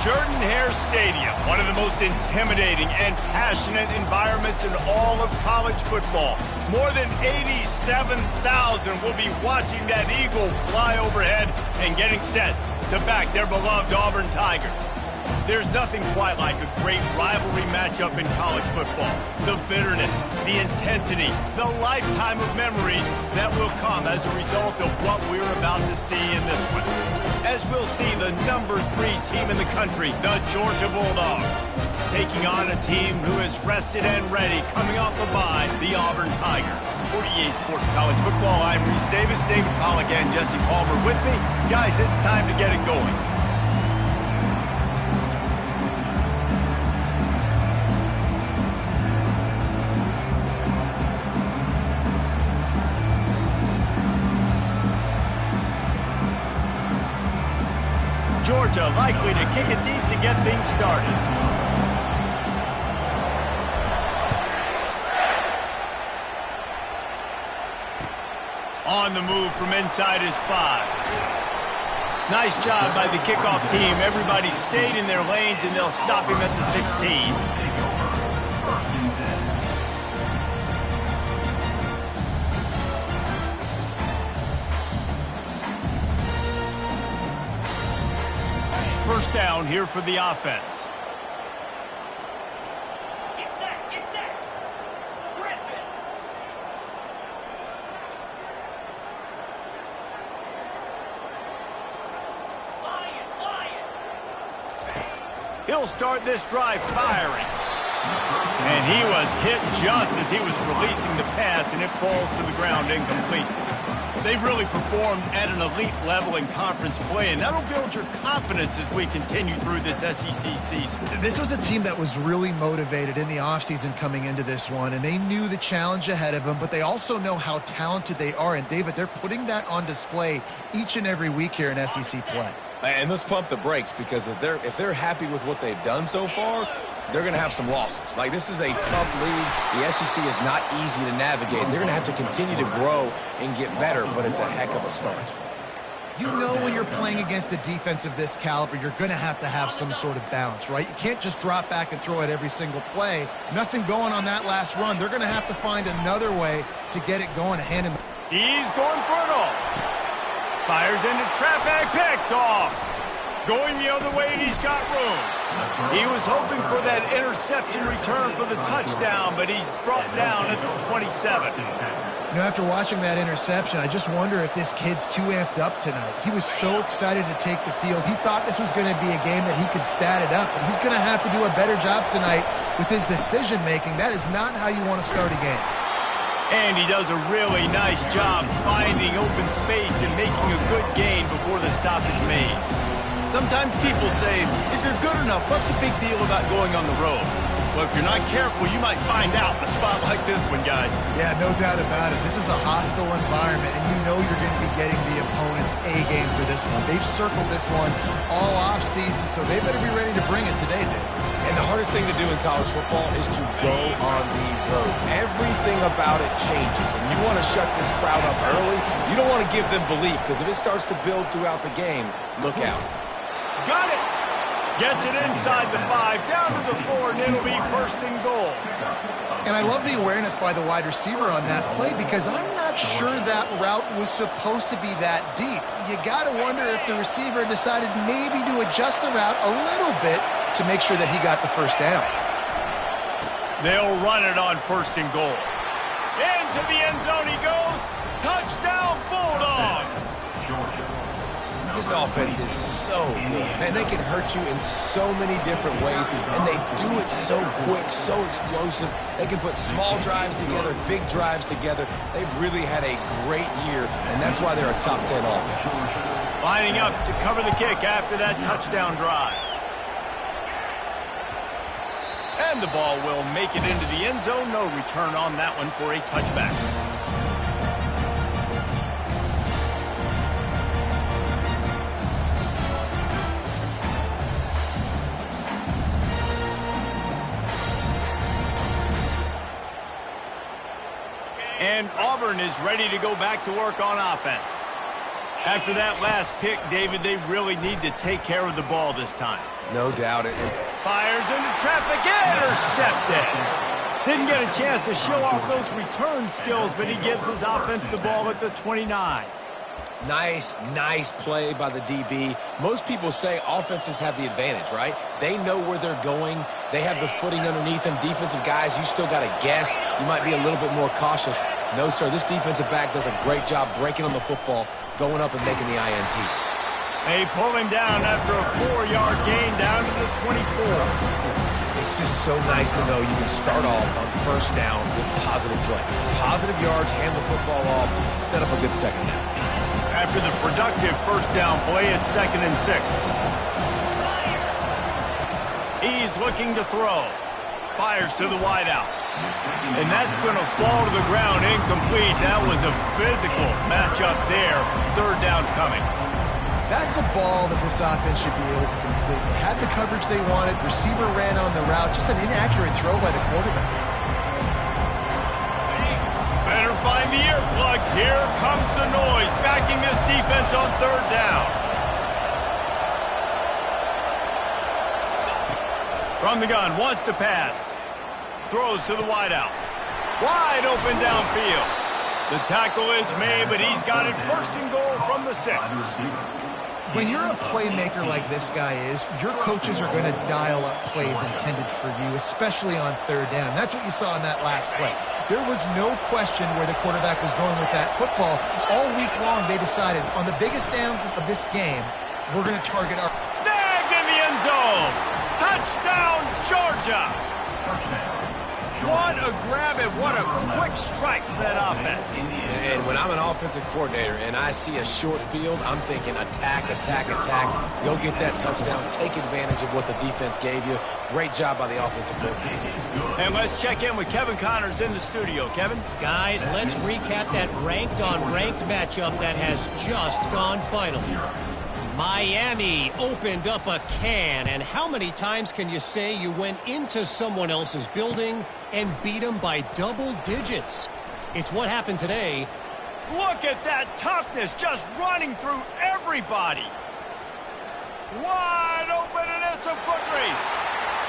Jordan-Hare Stadium, one of the most intimidating and passionate environments in all of college football. More than 87,000 will be watching that eagle fly overhead and getting set to back their beloved Auburn Tigers. There's nothing quite like a great rivalry matchup in college football. The bitterness, the intensity, the lifetime of memories that will come as a result of what we're about to see in this one. As we'll see the #3 team in the country, the Georgia Bulldogs, taking on a team who is rested and ready, coming off a bye, the Auburn Tigers. For EA Sports College Football, I'm Reese Davis, David Pollack, and Jesse Palmer with me. Guys, it's time to get it going. Georgia likely to kick it deep to get things started. On the move from inside his 5. Nice job by the kickoff team. Everybody stayed in their lanes, and they'll stop him at the 16. First down here for the offense. Get set. Griffin. Lion. He'll start this drive firing. And he was hit just as he was releasing the pass, and it falls to the ground incomplete. They've really performed at an elite level in conference play, and that'll build your confidence as we continue through this SEC season. This was a team that was really motivated in the offseason coming into this one, and they knew the challenge ahead of them, but they also know how talented they are. And, David, they're putting that on display each and every week here in SEC play. And let's pump the brakes, because if they're happy with what they've done so far, they're going to have some losses. Like, this is a tough league. The SEC is not easy to navigate. They're going to have to continue to grow and get better, but it's a heck of a start. You know when you're playing against a defense of this caliber, you're going to have some sort of balance, right? You can't just drop back and throw it every single play. Nothing going on that last run. They're going to have to find another way to get it going. He's going for it all. Fires into traffic, picked off. Going the other way, and he's got room. He was hoping for that interception return for the touchdown, but he's brought down at the 27. You know, after watching that interception, I just wonder if this kid's too amped up tonight. He was so excited to take the field. He thought this was going to be a game that he could stat it up, but he's going to have to do a better job tonight with his decision-making. That is not how you want to start a game. And he does a really nice job finding open space and making a good gain before the stop is made. Sometimes people say, if you're good enough, what's the big deal about going on the road? Well, if you're not careful, you might find out in a spot like this one, guys. Yeah, no doubt about it. This is a hostile environment, and you know you're going to be getting the opponent's A-game for this one. They've circled this one all off-season, so they better be ready to bring it today, Dave. And the hardest thing to do in college football is to go on the road. Everything about it changes, and you want to shut this crowd up early. You don't want to give them belief, because if it starts to build throughout the game, look out. Got it. Gets it inside the 5, down to the 4, and it'll be first and goal. And I love the awareness by the wide receiver on that play, because I'm not sure that route was supposed to be that deep. You got to wonder if the receiver decided maybe to adjust the route a little bit to make sure that he got the first down. They'll run it on first and goal. Into the end zone he goes. Touchdown, Bulldogs. This offense is so good. Man, they can hurt you in so many different ways, and they do it so quick, so explosive. They can put small drives together, big drives together. They've really had a great year, and that's why they're a top 10 offense. Lining up to cover the kick after that touchdown drive. And the ball will make it into the end zone. No return on that one for a touchback. And Auburn is ready to go back to work on offense. After that last pick, David, they really need to take care of the ball this time. No doubt. Fires into traffic, intercepted. Didn't get a chance to show off those return skills, but he gives his offense the ball at the 29. Nice play by the DB. Most people say offenses have the advantage, right? They know where they're going. They have the footing underneath them. Defensive guys, you still got to guess. You might be a little bit more cautious. No, sir, this defensive back does a great job breaking on the football, going up and making the INT. They pull him down after a 4-yard gain down to the 24. It's just so nice to know you can start off on first down with positive plays. Positive yards, hand the football off, set up a good second down. After the productive first down play, it's 2nd and 6. He's looking to throw. Fires to the wideout. And that's going to fall to the ground incomplete. That was a physical matchup there. 3rd down coming. That's a ball that this offense should be able to complete. They had the coverage they wanted. Receiver ran on the route. Just an inaccurate throw by the quarterback. Better find the earplugs. Here comes the noise. Backing this defense on 3rd down. From the gun, wants to pass. Throws to the wideout. Wide open downfield. The tackle is made, but he's got it 1st and goal from the 6. When you're a playmaker like this guy is, your coaches are going to dial up plays intended for you, especially on 3rd down. That's what you saw in that last play. There was no question where the quarterback was going with that football. All week long, they decided on the biggest downs of this game, we're going to target our... Snagged in the end zone. Touchdown, Georgia. What a grab and what a quick strike for that offense. And when I'm an offensive coordinator and I see a short field, I'm thinking attack. Go get that touchdown. Take advantage of what the defense gave you. Great job by the offensive coordinator. And let's check in with Kevin Connors in the studio. Kevin? Guys, let's recap that ranked-on-ranked matchup that has just gone final. Miami opened up a can, and how many times can you say you went into someone else's building and beat them by double digits? It's what happened today. Look at that toughness, just running through everybody. Wide open, and it's a foot race.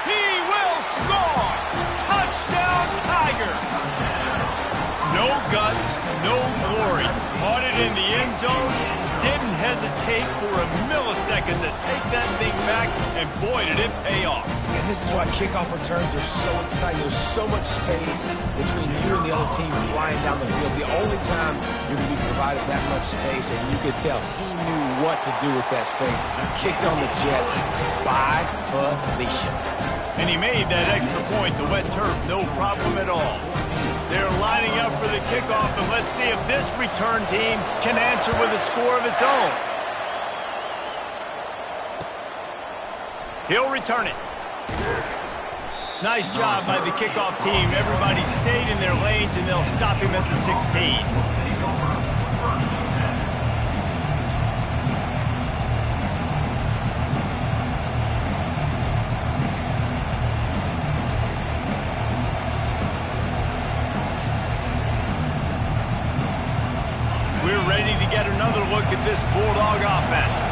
He will score. Touchdown, Tiger. No guts, no glory. Caught it in the end zone. Didn't hesitate for a millisecond to take that thing back, and boy, did it pay off. And this is why kickoff returns are so exciting. There's so much space between you and the other team flying down the field. The only time you're going to be provided that much space, and you could tell he knew what to do with that space. Kicked on the Jets by Felicia. And he made that extra point, the wet turf, no problem at all. They're lining up for the kickoff, and let's see if this return team can answer with a score of its own. He'll return it. Nice job by the kickoff team. Everybody stayed in their lanes, and they'll stop him at the 16. Ready to get another look at this Bulldog offense.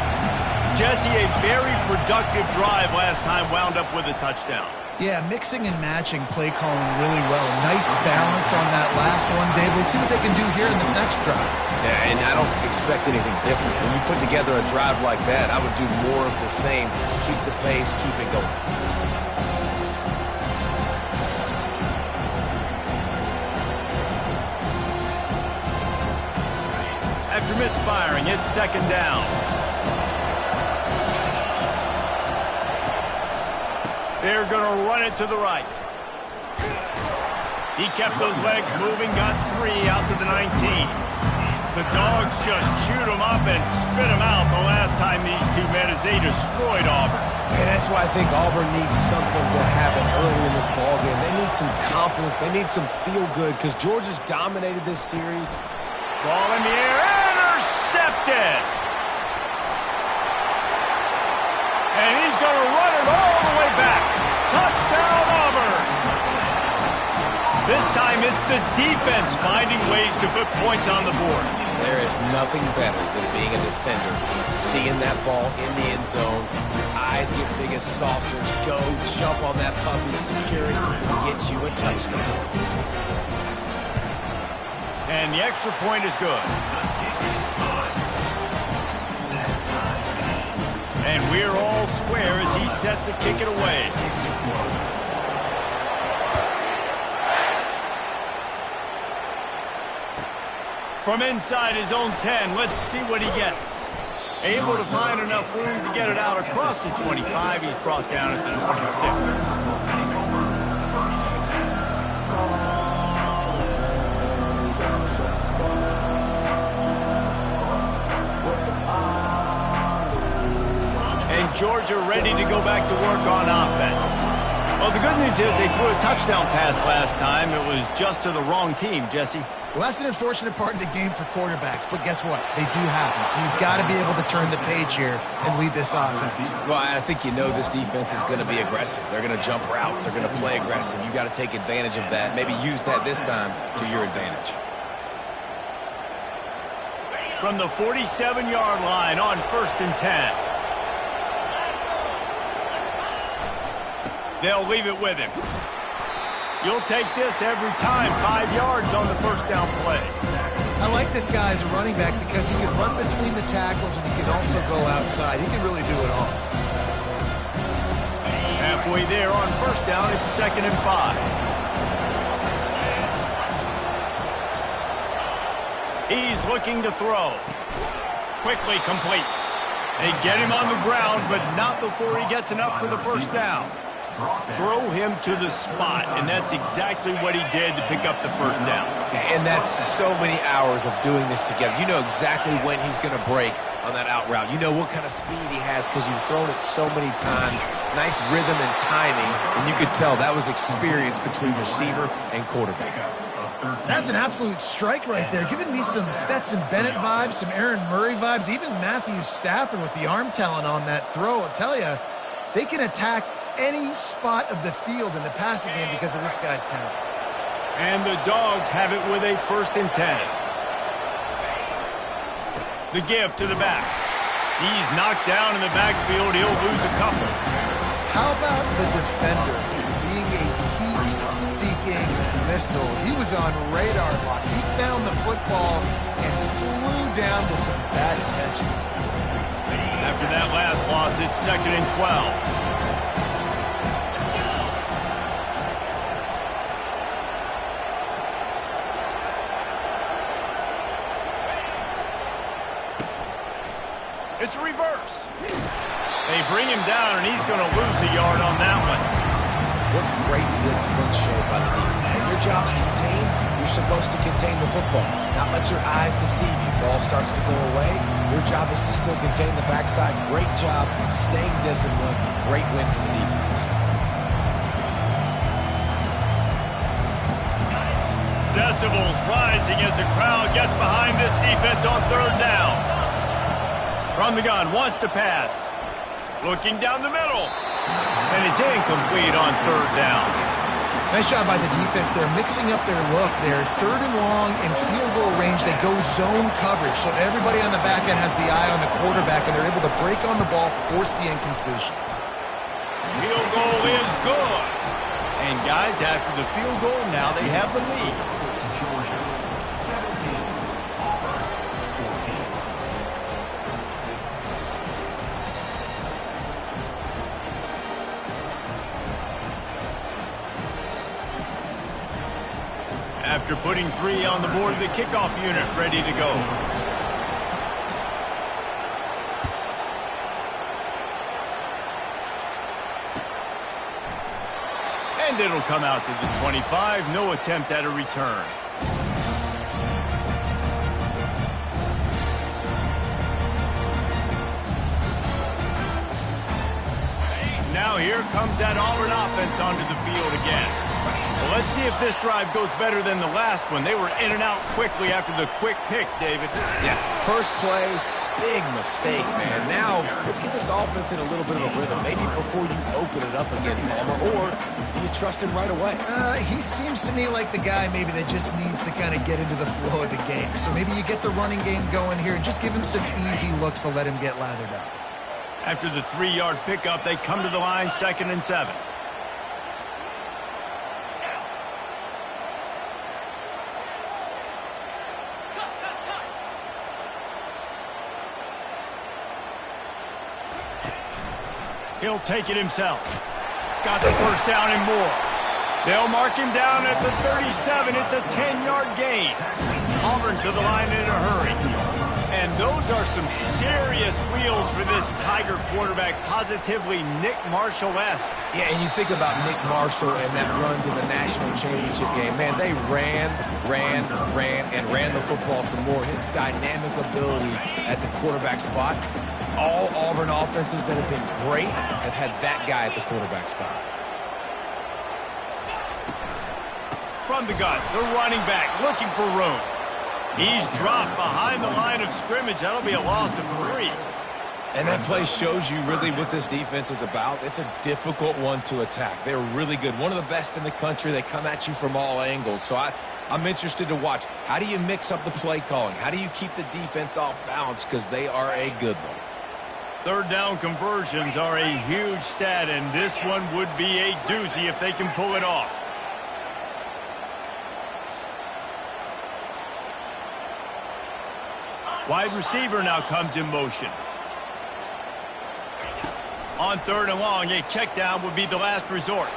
Jesse, a very productive drive last time, wound up with a touchdown. Yeah, mixing and matching play calling really well. Nice balance on that last one, Dave. Let's see what they can do here in this next drive. Yeah, and I don't expect anything different. When you put together a drive like that, I would do more of the same. Keep the pace, keep it going. After misfiring, it's 2nd down. They're going to run it to the right. He kept those legs moving, got 3 out to the 19. The Dogs just chewed him up and spit him out the last time these two met as they destroyed Auburn. And that's why I think Auburn needs something to happen early in this ballgame. They need some confidence. They need some feel-good because Georgia's dominated this series. Ball in the air, intercepted. And he's going to run it all the way back. Touchdown, Auburn. This time it's the defense finding ways to put points on the board. There is nothing better than being a defender, seeing that ball in the end zone, your eyes get big as saucers, go jump on that puppy, secure it, get you a touchdown. And the extra point is good. And we're all square as he's set to kick it away. From inside his own 10, let's see what he gets. Able to find enough room to get it out across the 25. He's brought down at the 26. And Georgia ready to go back to work on offense. Well, the good news is they threw a touchdown pass last time. It was just to the wrong team, Jesse. Well, that's an unfortunate part of the game for quarterbacks, but guess what? They do happen, so you've got to be able to turn the page here and lead this offense. Well, I think you know this defense is going to be aggressive. They're going to jump routes. They're going to play aggressive. You've got to take advantage of that. Maybe use that this time to your advantage. From the 47-yard line on 1st and 10. They'll leave it with him. You'll take this every time. 5 yards on the first down play. I like this guy as a running back because he can run between the tackles and he can also go outside. He can really do it all. Halfway there on 1st down, it's 2nd and 5. He's looking to throw. Quickly complete. They get him on the ground, but not before he gets enough for the first down. Throw him to the spot, and that's exactly what he did to pick up the first down. And that's so many hours of doing this together. You know exactly when he's going to break on that out route. You know what kind of speed he has because you've thrown it so many times. Nice rhythm and timing, and you could tell that was experience between receiver and quarterback. That's an absolute strike right there, giving me some Stetson Bennett vibes, some Aaron Murray vibes, even Matthew Stafford with the arm talent on that throw. I'll tell you, they can attack any spot of the field in the passing game because of this guy's talent. And the Dogs have it with a 1st and 10. The give to the back. He's knocked down in the backfield. He'll lose a couple. How about the defender being a heat-seeking missile? He was on radar lock. He found the football and flew down with some bad intentions. After that last loss, it's 2nd and 12. It's a reverse. They bring him down, and he's going to lose a yard on that one. What great discipline showed by the defense. When your job's contained, you're supposed to contain the football, not let your eyes deceive you. Ball starts to go away. Your job is to still contain the backside. Great job staying disciplined. Great win for the defense. Decibels rising as the crowd gets behind this defense on 3rd down. From the gun, wants to pass. Looking down the middle. And it's incomplete on 3rd down. Nice job by the defense. They're mixing up their look. They're 3rd and long in field goal range. They go zone coverage. So everybody on the back end has the eye on the quarterback, and they're able to break on the ball, force the incompletion. Field goal is good. And guys, after the field goal, now they have the lead. After putting 3 on the board, the kickoff unit ready to go. And it'll come out to the 25. No attempt at a return. Now here comes that Auburn offense onto the field again. Well, let's see if this drive goes better than the last one. They were in and out quickly after the quick pick, David. Yeah, first play, big mistake, man. Now, let's get this offense in a little bit of a rhythm. Maybe before you open it up again, Palmer, or do you trust him right away? He seems to me like the guy maybe that just needs to kind of get into the flow of the game. So maybe you get the running game going here and just give him some easy looks to let him get lathered up. After the 3-yard pickup, they come to the line, 2nd and 7. He'll take it himself. Got the first down and more. They'll mark him down at the 37. It's a 10-yard gain. Auburn to the line in a hurry. And those are some serious wheels for this Tiger quarterback, positively Nick Marshall-esque. Yeah, and you think about Nick Marshall and that run to the national championship game. Man, they ran the football some more. His dynamic ability at the quarterback spot. All Auburn offenses that have been great have had that guy at the quarterback spot. From the gun, the running back looking for room. He's dropped behind the line of scrimmage. That'll be a loss of 3. And that play shows you really what this defense is about. It's a difficult one to attack. They're really good. One of the best in the country. They come at you from all angles. So I'm interested to watch. How do you mix up the play calling? How do you keep the defense off balance? Because they are a good one. 3rd down conversions are a huge stat, and this one would be a doozy if they can pull it off. Wide receiver now comes in motion. On 3rd and long, a check down would be the last resort.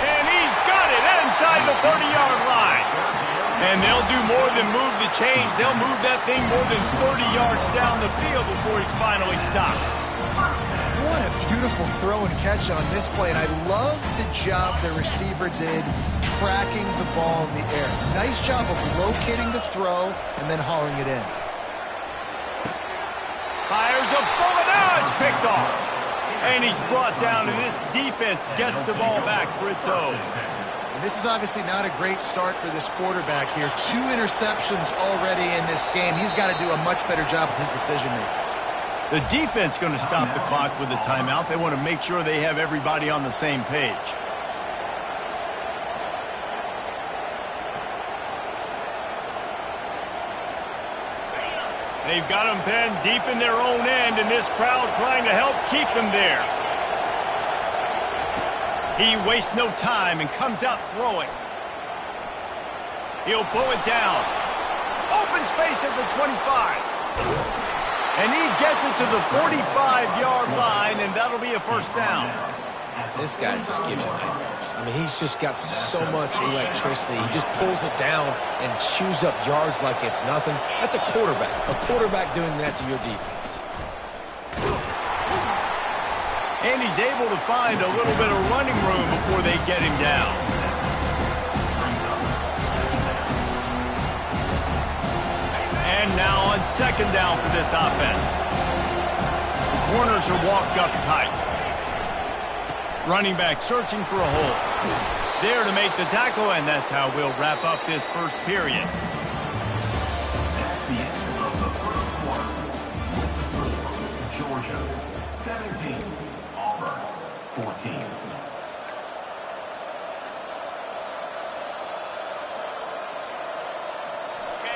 And he's got it inside the 30-yard line. And they'll do more than move the chains. They'll move that thing more than 30 yards down the field before he's finally stopped. What a beautiful throw and catch on this play. And I love the job the receiver did tracking the ball in the air. Nice job of locating the throw and then hauling it in. Fires a bullet. Now it's picked off. And he's brought down, and this defense gets the ball back for its own. And this is obviously not a great start for this quarterback here. 2 interceptions already in this game. He's got to do a much better job with his decision-making. The defense going to stop the clock with a timeout. They want to make sure they have everybody on the same page. They've got them pinned deep in their own end, and this crowd trying to help keep them there. He wastes no time and comes out throwing. He'll pull it down. Open space at the 25. And he gets it to the 45-yard line, and that'll be a first down. This guy just gives you nightmares. I mean, he's just got so much electricity. He just pulls it down and chews up yards like it's nothing. That's a quarterback. A quarterback doing that to your defense. And he's able to find a little bit of running room before they get him down. And now on 2nd down for this offense. Corners are walked up tight. Running back searching for a hole. There to make the tackle, and that's how we'll wrap up this first period. That's the end of the first quarter. With the score, Georgia 17, Auburn 14.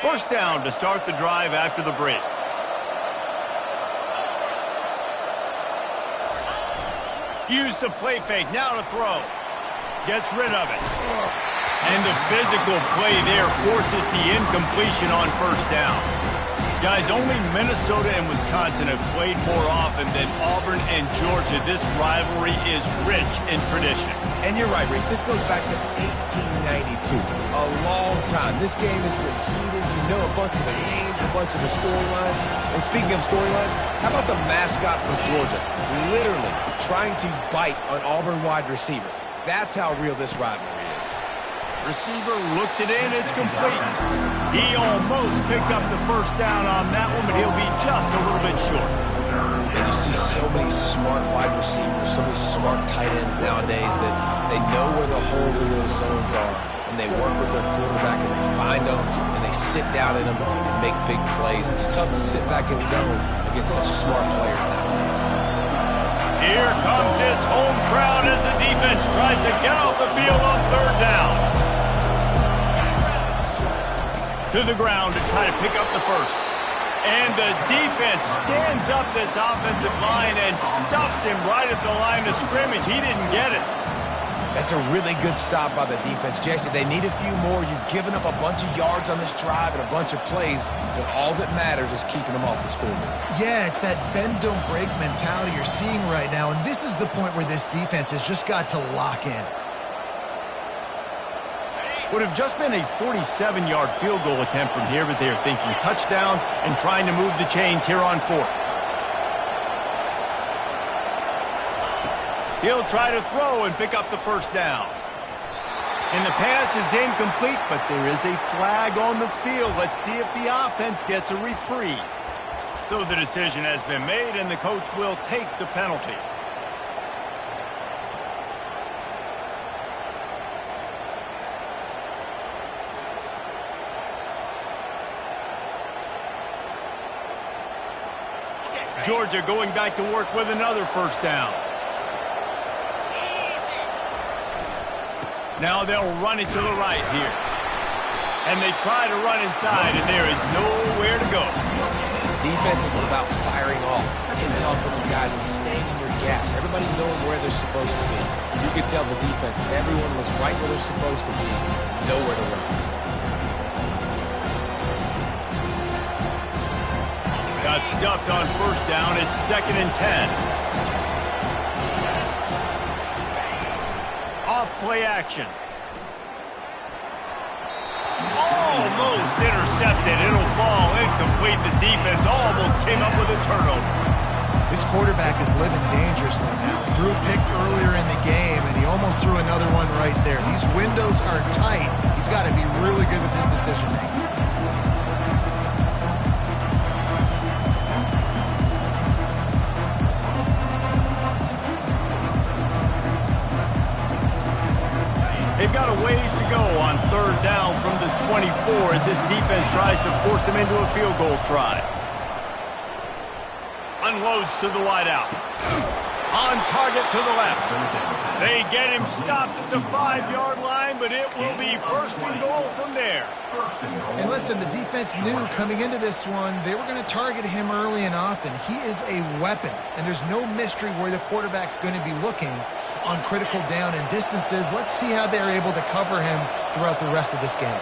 First down to start the drive after the break. Use the play fake, now to throw. Gets rid of it. And the physical play there forces the incompletion on first down. Guys, only Minnesota and Wisconsin have played more often than Auburn and Georgia. This rivalry is rich in tradition. And you're right, Reese. This goes back to 1892. A long time. This game has been heated. You know a bunch of the names, a bunch of the storylines. And speaking of storylines, how about the mascot for Georgia? Literally trying to bite an Auburn wide receiver. That's how real this rivalry is. Receiver looks it in. It's complete. He almost picked up the first down on that one, but he'll be just a little bit short. And you see so many smart wide receivers, so many smart tight ends nowadays that they know where the holes in those zones are. and they work with their quarterback, and they find them, and they sit down in them and make big plays. It's tough to sit back in zone against such smart players nowadays. Here comes this home crowd as the defense tries to get off the field on third down. To the ground to try to pick up the first. And the defense stands up this offensive line and stuffs him right at the line of scrimmage. He didn't get it. That's a really good stop by the defense. Jesse, they need a few more. You've given up a bunch of yards on this drive and a bunch of plays, but all that matters is keeping them off the scoreboard. Yeah, it's that bend, don't break mentality you're seeing right now, and this is the point where this defense has just got to lock in. Would have just been a 47-yard field goal attempt from here, but they're thinking touchdowns and trying to move the chains here on fourth. He'll try to throw and pick up the first down. And the pass is incomplete, but there is a flag on the field. Let's see if the offense gets a reprieve. So the decision has been made, and the coach will take the penalty. Georgia going back to work with another first down. Now they'll run it to the right here. And they try to run inside, and there is nowhere to go. Defense is about firing off, hitting the offensive guys, and staying in your gaps. Everybody knowing where they're supposed to be. You could tell the defense, everyone was right where they're supposed to be, nowhere to run. Got stuffed on first down. It's 2nd and 10. Off play action. Almost intercepted. It'll fall incomplete. The defense almost came up with a turnover. This quarterback is living dangerously now. Threw a pick earlier in the game, and he almost threw another one right there. These windows are tight. He's got to be really good with his decision-making. They've got a ways to go on third down from the 24 as this defense tries to force them into a field goal try. Unloads to the wideout. On target to the left. They get him stopped at the 5-yard line, but it will be 1st and goal from there. And listen, the defense knew coming into this one, they were going to target him early and often. He is a weapon, and there's no mystery where the quarterback's going to be looking on critical down and distances. Let's see how they're able to cover him throughout the rest of this game.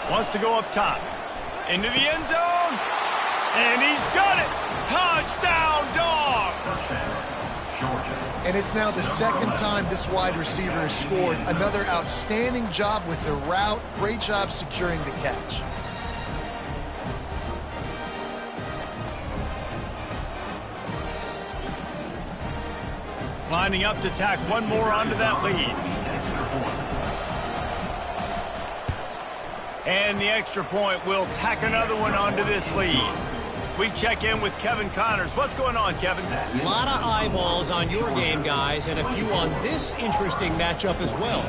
Wants to go up top. Into the end zone. And he's got it. Touchdown, Dogs. And it's now the 2nd time this wide receiver has scored. Another outstanding job with the route. Great job securing the catch. Lining up to tack one more onto that lead. And the extra point will tack another one onto this lead. We check in with Kevin Connors. What's going on, Kevin? A lot of eyeballs on your game, guys, and a few on this interesting matchup as well.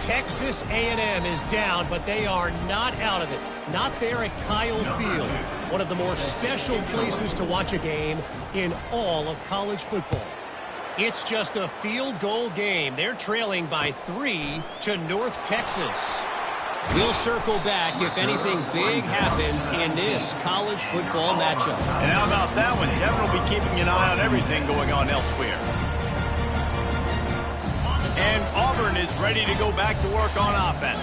Texas A&M is down, but they are not out of it. Not there at Kyle Field, one of the more special places to watch a game in all of college football. It's just a field goal game. They're trailing by 3 to North Texas. We'll circle back if anything big happens in this college football matchup. And how about that one? Kevin will be keeping an eye on everything going on elsewhere. And Auburn is ready to go back to work on offense.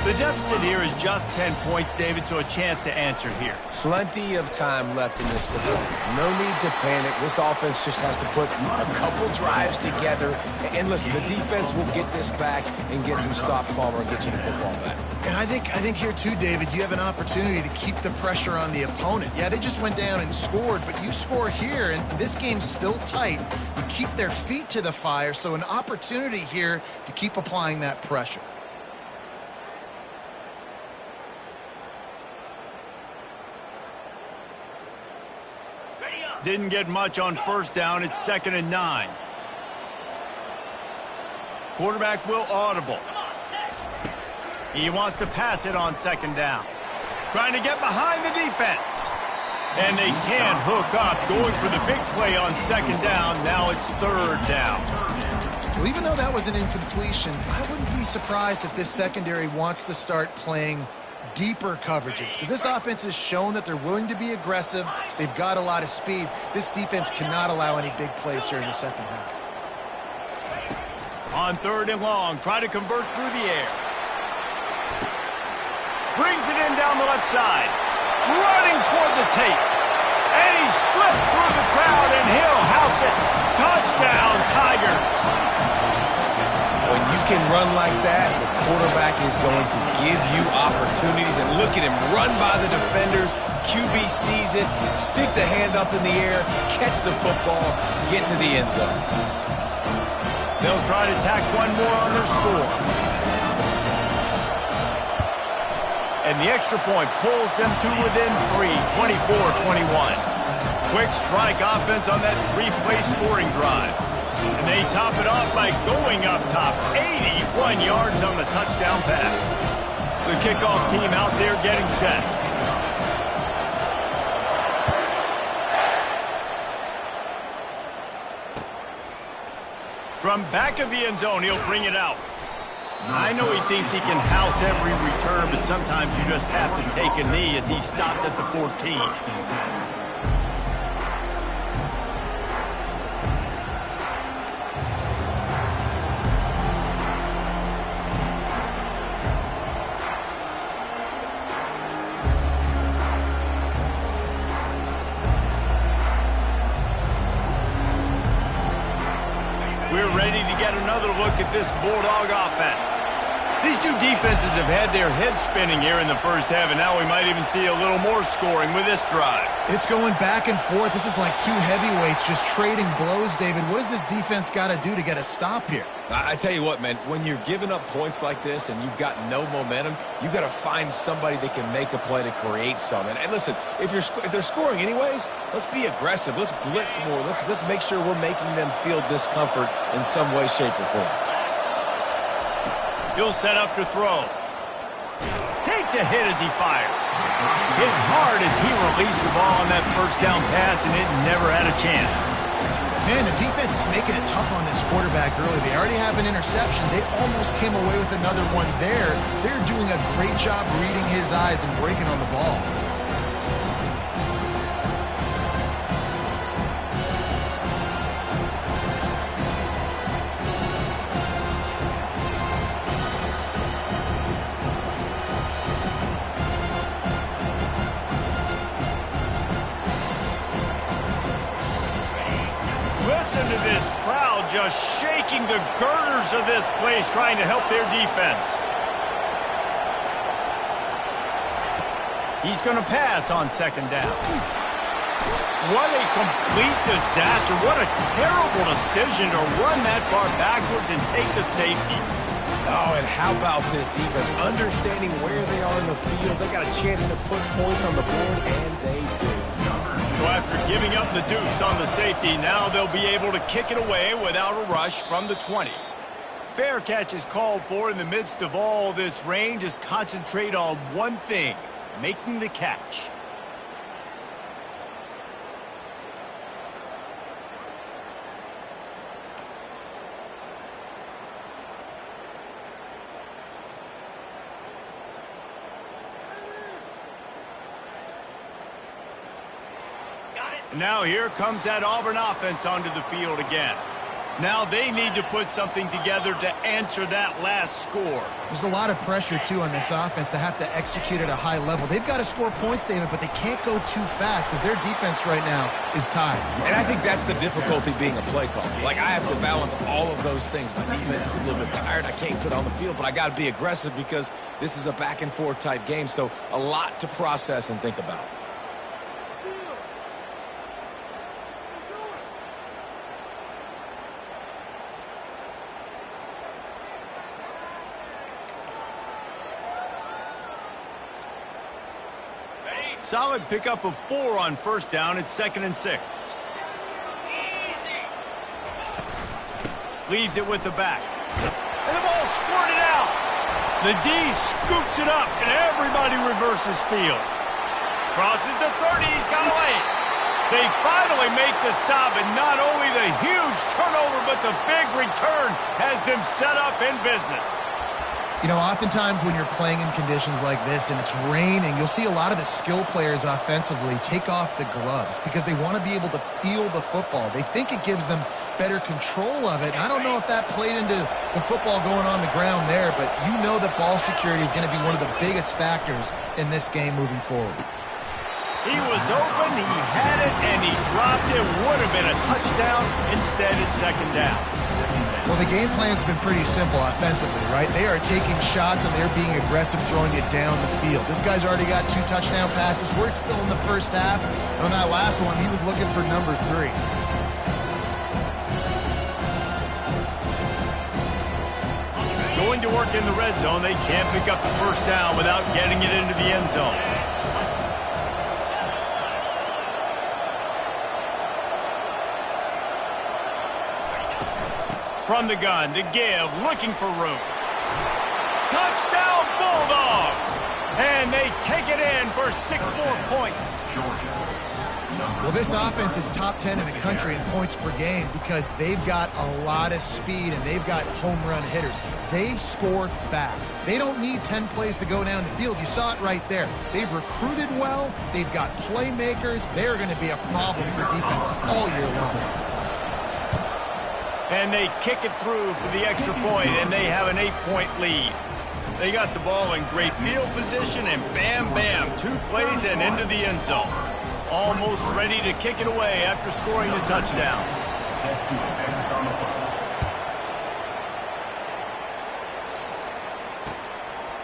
The deficit here is just 10 points, David, so a chance to answer here. Plenty of time left in this football. No need to panic. This offense just has to put a couple drives together. And listen, the defense will get this back and get some stops, Palmer, and get you the football back. And I think here too, David, you have an opportunity to keep the pressure on the opponent. Yeah, they just went down and scored, but you score here, and this game's still tight. You keep their feet to the fire, so an opportunity here to keep applying that pressure. Didn't get much on first down. It's 2nd and 9. Quarterback will audible. He wants to pass it on second down. Trying to get behind the defense. And they can't hook up. Going for the big play on second down. Now it's third down. Well, even though that was an incompletion, I wouldn't be surprised if this secondary wants to start playing deeper coverages, because this offense has shown that they're willing to be aggressive. They've got a lot of speed. This defense cannot allow any big plays here in the second half. On third and long, try to convert through the air. Brings it in down the left side. Running toward the tape. And he slipped through the crowd, and he'll house it. Touchdown, Tigers. When you can run like that, the quarterback is going to give you opportunities. And look at him run by the defenders. QB sees it, stick the hand up in the air, catch the football, get to the end zone. They'll try to tack one more on their score. And the extra point pulls them to within 3, 24-21. Quick strike offense on that three-play scoring drive. And they top it off by going up top. 81 yards on the touchdown pass. The kickoff team out there getting set. From back of the end zone, he'll bring it out. I know he thinks he can house every return, but sometimes you just have to take a knee as he stopped at the 14. We're ready to get another look at this Bulldog offense. These two defenses have had their heads spinning here in the first half, and now we might even see a little more scoring with this drive. It's going back and forth. This is like two heavyweights just trading blows, David. What does this defense got to do to get a stop here? I tell you what, man, when you're giving up points like this and you've got no momentum, you've got to find somebody that can make a play to create something. And listen, if they're scoring anyways, let's be aggressive. Let's blitz more. Let's make sure we're making them feel discomfort in some way, shape, or form. He'll set up to throw. Takes a hit as he fires. Hit hard as he released the ball on that first down pass, and it never had a chance. Man, the defense is making it tough on this quarterback early. They already have an interception. They almost came away with another one there. They're doing a great job reading his eyes and breaking on the ball. Listen to this crowd just shaking the girders of this place, trying to help their defense. He's going to pass on second down. What a complete disaster. What a terrible decision to run that far backwards and take the safety. Oh, and how about this defense? Understanding where they are in the field. They got a chance to put points on the board, and they do. So after giving up the deuce on the safety, now they'll be able to kick it away without a rush from the 20. Fair catch is called for in the midst of all this rain. Just concentrate on one thing, making the catch. Now here comes that Auburn offense onto the field again. Now they need to put something together to answer that last score. There's a lot of pressure, too, on this offense to have to execute at a high level. They've got to score points, David, but they can't go too fast because their defense right now is tired. And I think that's the difficulty being a play caller. Like, I have to balance all of those things. My defense is a little bit tired. I can't put on the field, but I got to be aggressive because this is a back-and-forth type game, so a lot to process and think about. Solid pickup of 4 on first down. It's 2nd and 6. Leaves it with the back. And the ball squirted out. The D scoops it up, and everybody reverses field. Crosses the 30, he's got away. They finally make the stop, and not only the huge turnover, but the big return has them set up in business. You know, oftentimes when you're playing in conditions like this and it's raining, you'll see a lot of the skill players offensively take off the gloves because they want to be able to feel the football. They think it gives them better control of it. And I don't know if that played into the football going on the ground there, but you know that ball security is going to be one of the biggest factors in this game moving forward. He was open, he had it, and he dropped it. Would have been a touchdown. Instead, it's second down. Well, the game plan's been pretty simple offensively, right? They are taking shots and they're being aggressive throwing it down the field. This guy's already got 2 touchdown passes. We're still in the first half. And on that last one, he was looking for number 3. Going to work in the red zone, they can't pick up the first down without getting it into the end zone. From the gun to give, looking for room. Touchdown Bulldogs! And they take it in for 6 more points. Well, this offense is top 10 in the country in points per game because they've got a lot of speed and they've got home run hitters. They score fast. They don't need 10 plays to go down the field. You saw it right there. They've recruited well. They've got playmakers. They're going to be a problem for defenses all year long. And they kick it through for the extra point, and they have an 8-point lead. They got the ball in great field position, and bam, bam, 2 plays and into the end zone. Almost ready to kick it away after scoring the touchdown.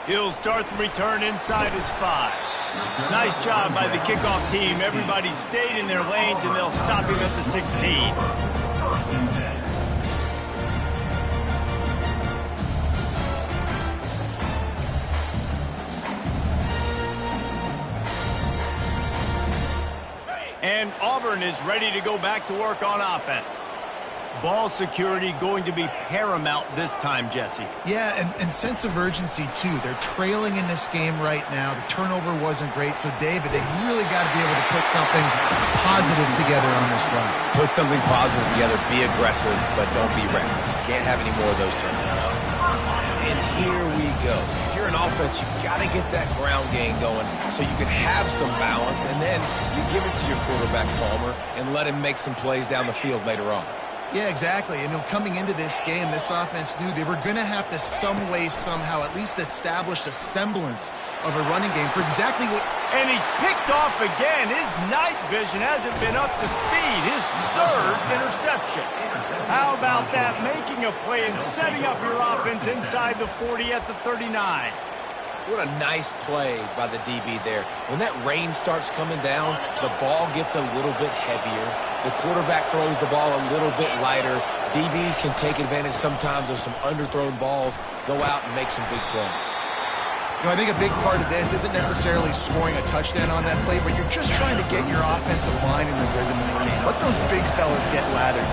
He'll start the return inside his 5. Nice job by the kickoff team. Everybody stayed in their lanes, and they'll stop him at the 16. And Auburn is ready to go back to work on offense. Ball security going to be paramount this time, Jesse. Yeah, and sense of urgency, too. They're trailing in this game right now. The turnover wasn't great, so David, they really got to be able to put something positive together on this run. Put something positive together, be aggressive, but don't be reckless. Can't have any more of those turnovers. And here we go. If you're an offense, you've got to get that ground game going so you can have some balance, and then you give it to your quarterback, Palmer, and let him make some plays down the field later on. Yeah, exactly. And coming into this game, this offense knew they were going to have to some way, somehow, at least establish a semblance of a running game for exactly what... And he's picked off again. His night vision hasn't been up to speed. His 3rd interception. How about that? Making a play and setting up your offense inside the 40 at the 39. What a nice play by the DB there. When that rain starts coming down, the ball gets a little bit heavier. The quarterback throws the ball a little bit lighter. DBs can take advantage sometimes of some underthrown balls, go out and make some big plays. You know, I think a big part of this isn't necessarily scoring a touchdown on that play, but you're just trying to get your offensive line in the rhythm of the game. Let those big fellas get lathered.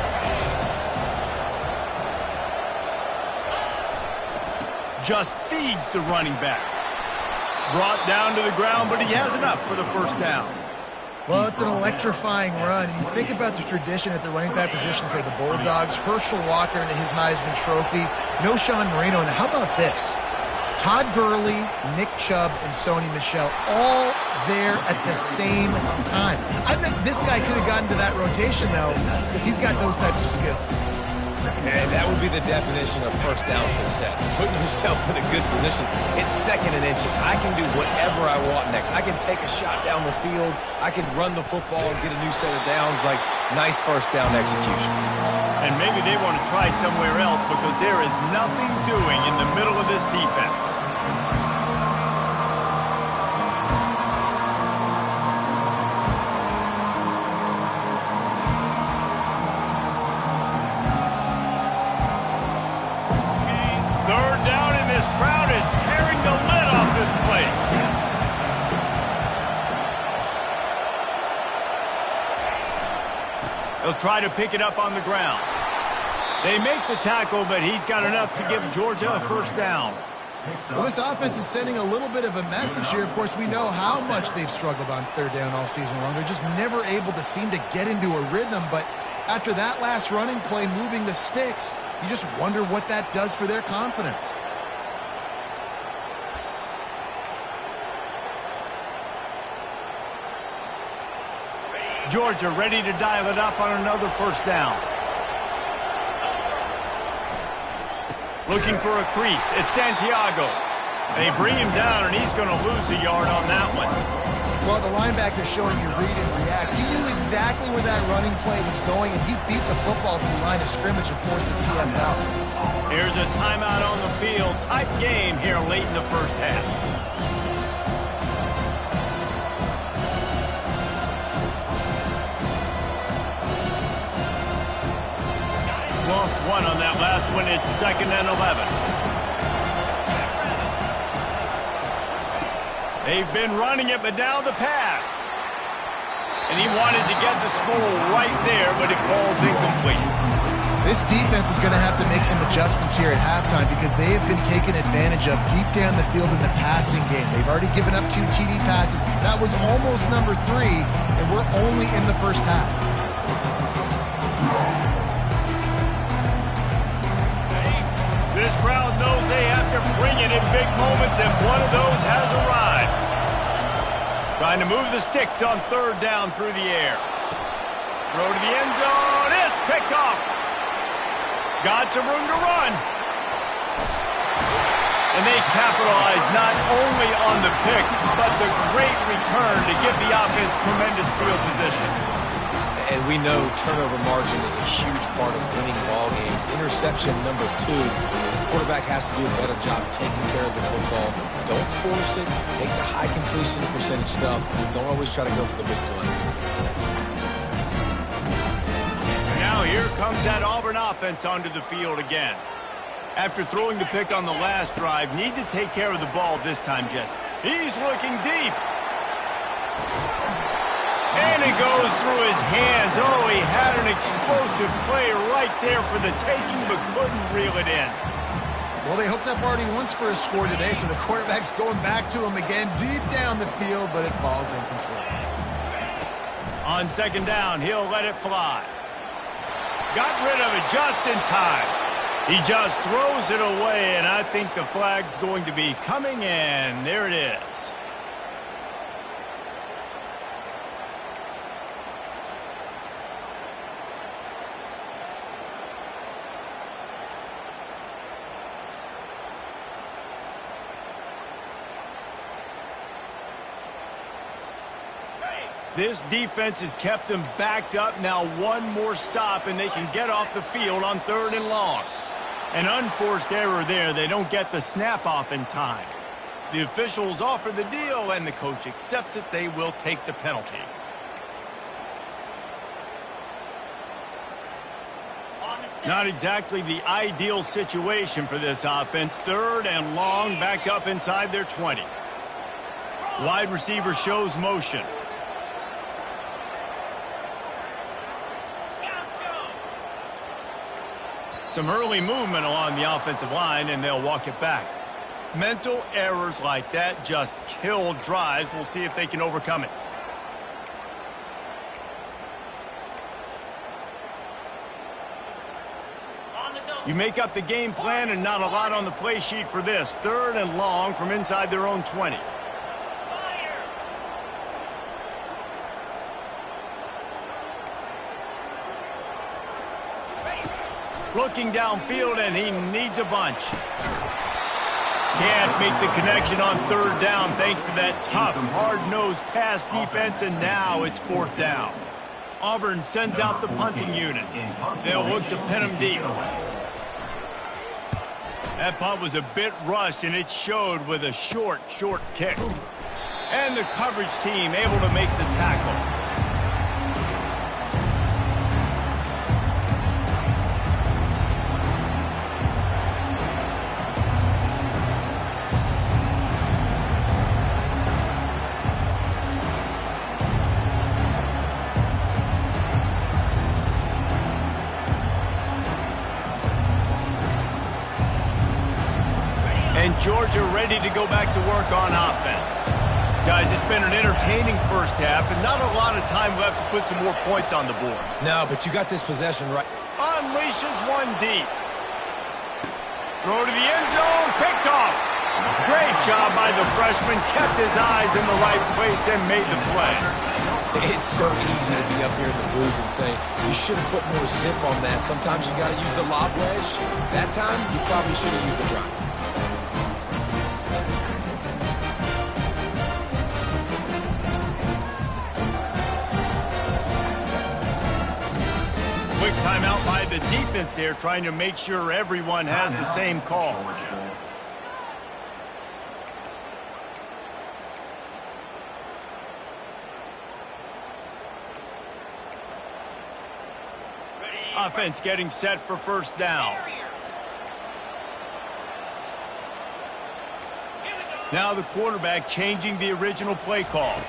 Just feeds the running back. Brought down to the ground, but he has enough for the first down. Well, it's an electrifying run. And you think about the tradition at the running back position for the Bulldogs. Herschel Walker and his Heisman Trophy. No Sean Marino. And how about this? Todd Gurley, Nick Chubb, and Sony Michel all there at the same time. I bet this guy could have gotten to that rotation, though, because he's got those types of skills. And that would be the definition of first down success. Putting yourself in a good position. It's 2nd and inches. I can do whatever I want next. I can take a shot down the field. I can run the football and get a new set of downs. Like, nice first down execution. And maybe they want to try somewhere else because there is nothing doing in the middle of this defense. They'll try to pick it up on the ground. They make the tackle, but he's got enough to give Georgia a first down. Well, this offense is sending a little bit of a message here. Of course, we know how much they've struggled on third down all season long. They're just never able to seem to get into a rhythm. But after that last running play, moving the sticks, you just wonder what that does for their confidence. Georgia ready to dial it up on another first down. Looking for a crease. It's Santiago. They bring him down, and he's going to lose a yard on that one. Well, the linebacker's showing you read and react. He knew exactly where that running play was going, and he beat the football to the line of scrimmage and forced the TFL. Here's a timeout on the field. Tight game here late in the first half. Lost one on that last one. It's 2nd and 11. They've been running it, but now the pass. And he wanted to get the score right there, but it falls incomplete. This defense is going to have to make some adjustments here at halftime because they have been taken advantage of deep down the field in the passing game. They've already given up 2 TD passes. That was almost number 3, and we're only in the first half. This crowd knows they have to bring it in big moments, and one of those has arrived. Trying to move the sticks on third down through the air. Throw to the end zone. It's picked off. Got some room to run. And they capitalize not only on the pick, but the great return to give the offense tremendous field position. And we know turnover margin is a huge part of winning ball games. Interception number 2. The quarterback has to do a better job taking care of the football. Don't force it. Take the high completion percentage stuff. Don't always try to go for the big play. Now here comes that Auburn offense onto the field again. After throwing the pick on the last drive, need to take care of the ball this time, Jess. He's looking deep. And it goes through his hands. Oh, he had an explosive play right there for the taking, but couldn't reel it in. Well, they hooked up already once for a score today, so the quarterback's going back to him again deep down the field, but it falls incomplete. On 2nd down, he'll let it fly. Got rid of it just in time. He just throws it away, and I think the flag's going to be coming in. There it is. This defense has kept them backed up. Now one more stop, and they can get off the field on 3rd and long. An unforced error there. They don't get the snap off in time. The officials offer the deal, and the coach accepts it. They will take the penalty. Not exactly the ideal situation for this offense. 3rd and long, back up inside their 20. Wide receiver shows motion. Some early movement along the offensive line, and they'll walk it back. Mental errors like that just kill drives. We'll see if they can overcome it. You make up the game plan and not a lot on the play sheet for this. 3rd and long from inside their own 20. Looking downfield, and he needs a bunch. Can't make the connection on 3rd down thanks to that tough, hard-nosed pass defense, and now it's 4th down. Auburn sends out the punting unit. They'll look to pin him deep. That punt was a bit rushed, and it showed with a short kick. And the coverage team able to make the tackle. And Georgia ready to go back to work on offense. Guys, it's been an entertaining first half and not a lot of time left to put some more points on the board. No, but you got this possession right. Unleashes one deep. Throw to the end zone, picked off. Great job by the freshman, kept his eyes in the right place and made the play. It's so easy to be up here in the booth and say, you should have put more zip on that. Sometimes you got to use the lob wedge. That time, you probably should have used the drive. Quick timeout by the defense there, trying to make sure everyone has the same call. Offense getting set for first down. Now the quarterback changing the original play call.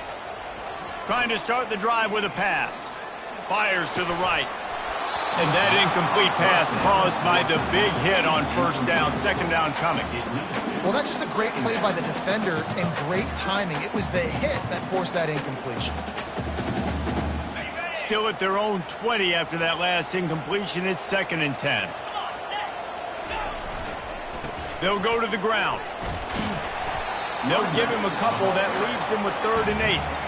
Trying to start the drive with a pass. Fires to the right. And that incomplete pass caused by the big hit on first down. Second down coming. Well, that's just a great play by the defender and great timing. It was the hit that forced that incompletion. Still at their own 20 after that last incompletion. It's 2nd and 10. They'll go to the ground. They'll give him a couple. That leaves him with 3rd and 8.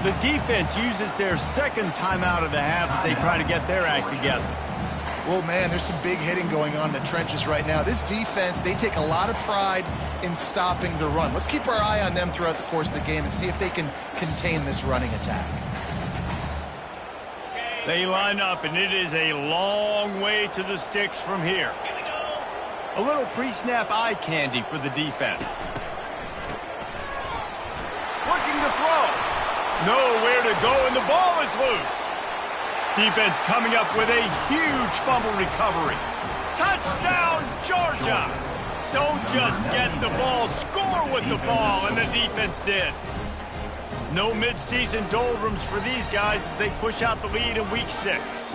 The defense uses their second timeout of the half as they try to get their act together. Well, man, there's some big hitting going on in the trenches right now. This defense, they take a lot of pride in stopping the run. Let's keep our eye on them throughout the course of the game and see if they can contain this running attack. They line up, and it is a long way to the sticks from here. A little pre-snap eye candy for the defense. Looking to throw. Nowhere to go, and the ball is loose. Defense coming up with a huge fumble recovery. Touchdown, Georgia! Don't just get the ball, score with the ball, and the defense did. No midseason doldrums for these guys as they push out the lead in Week 6.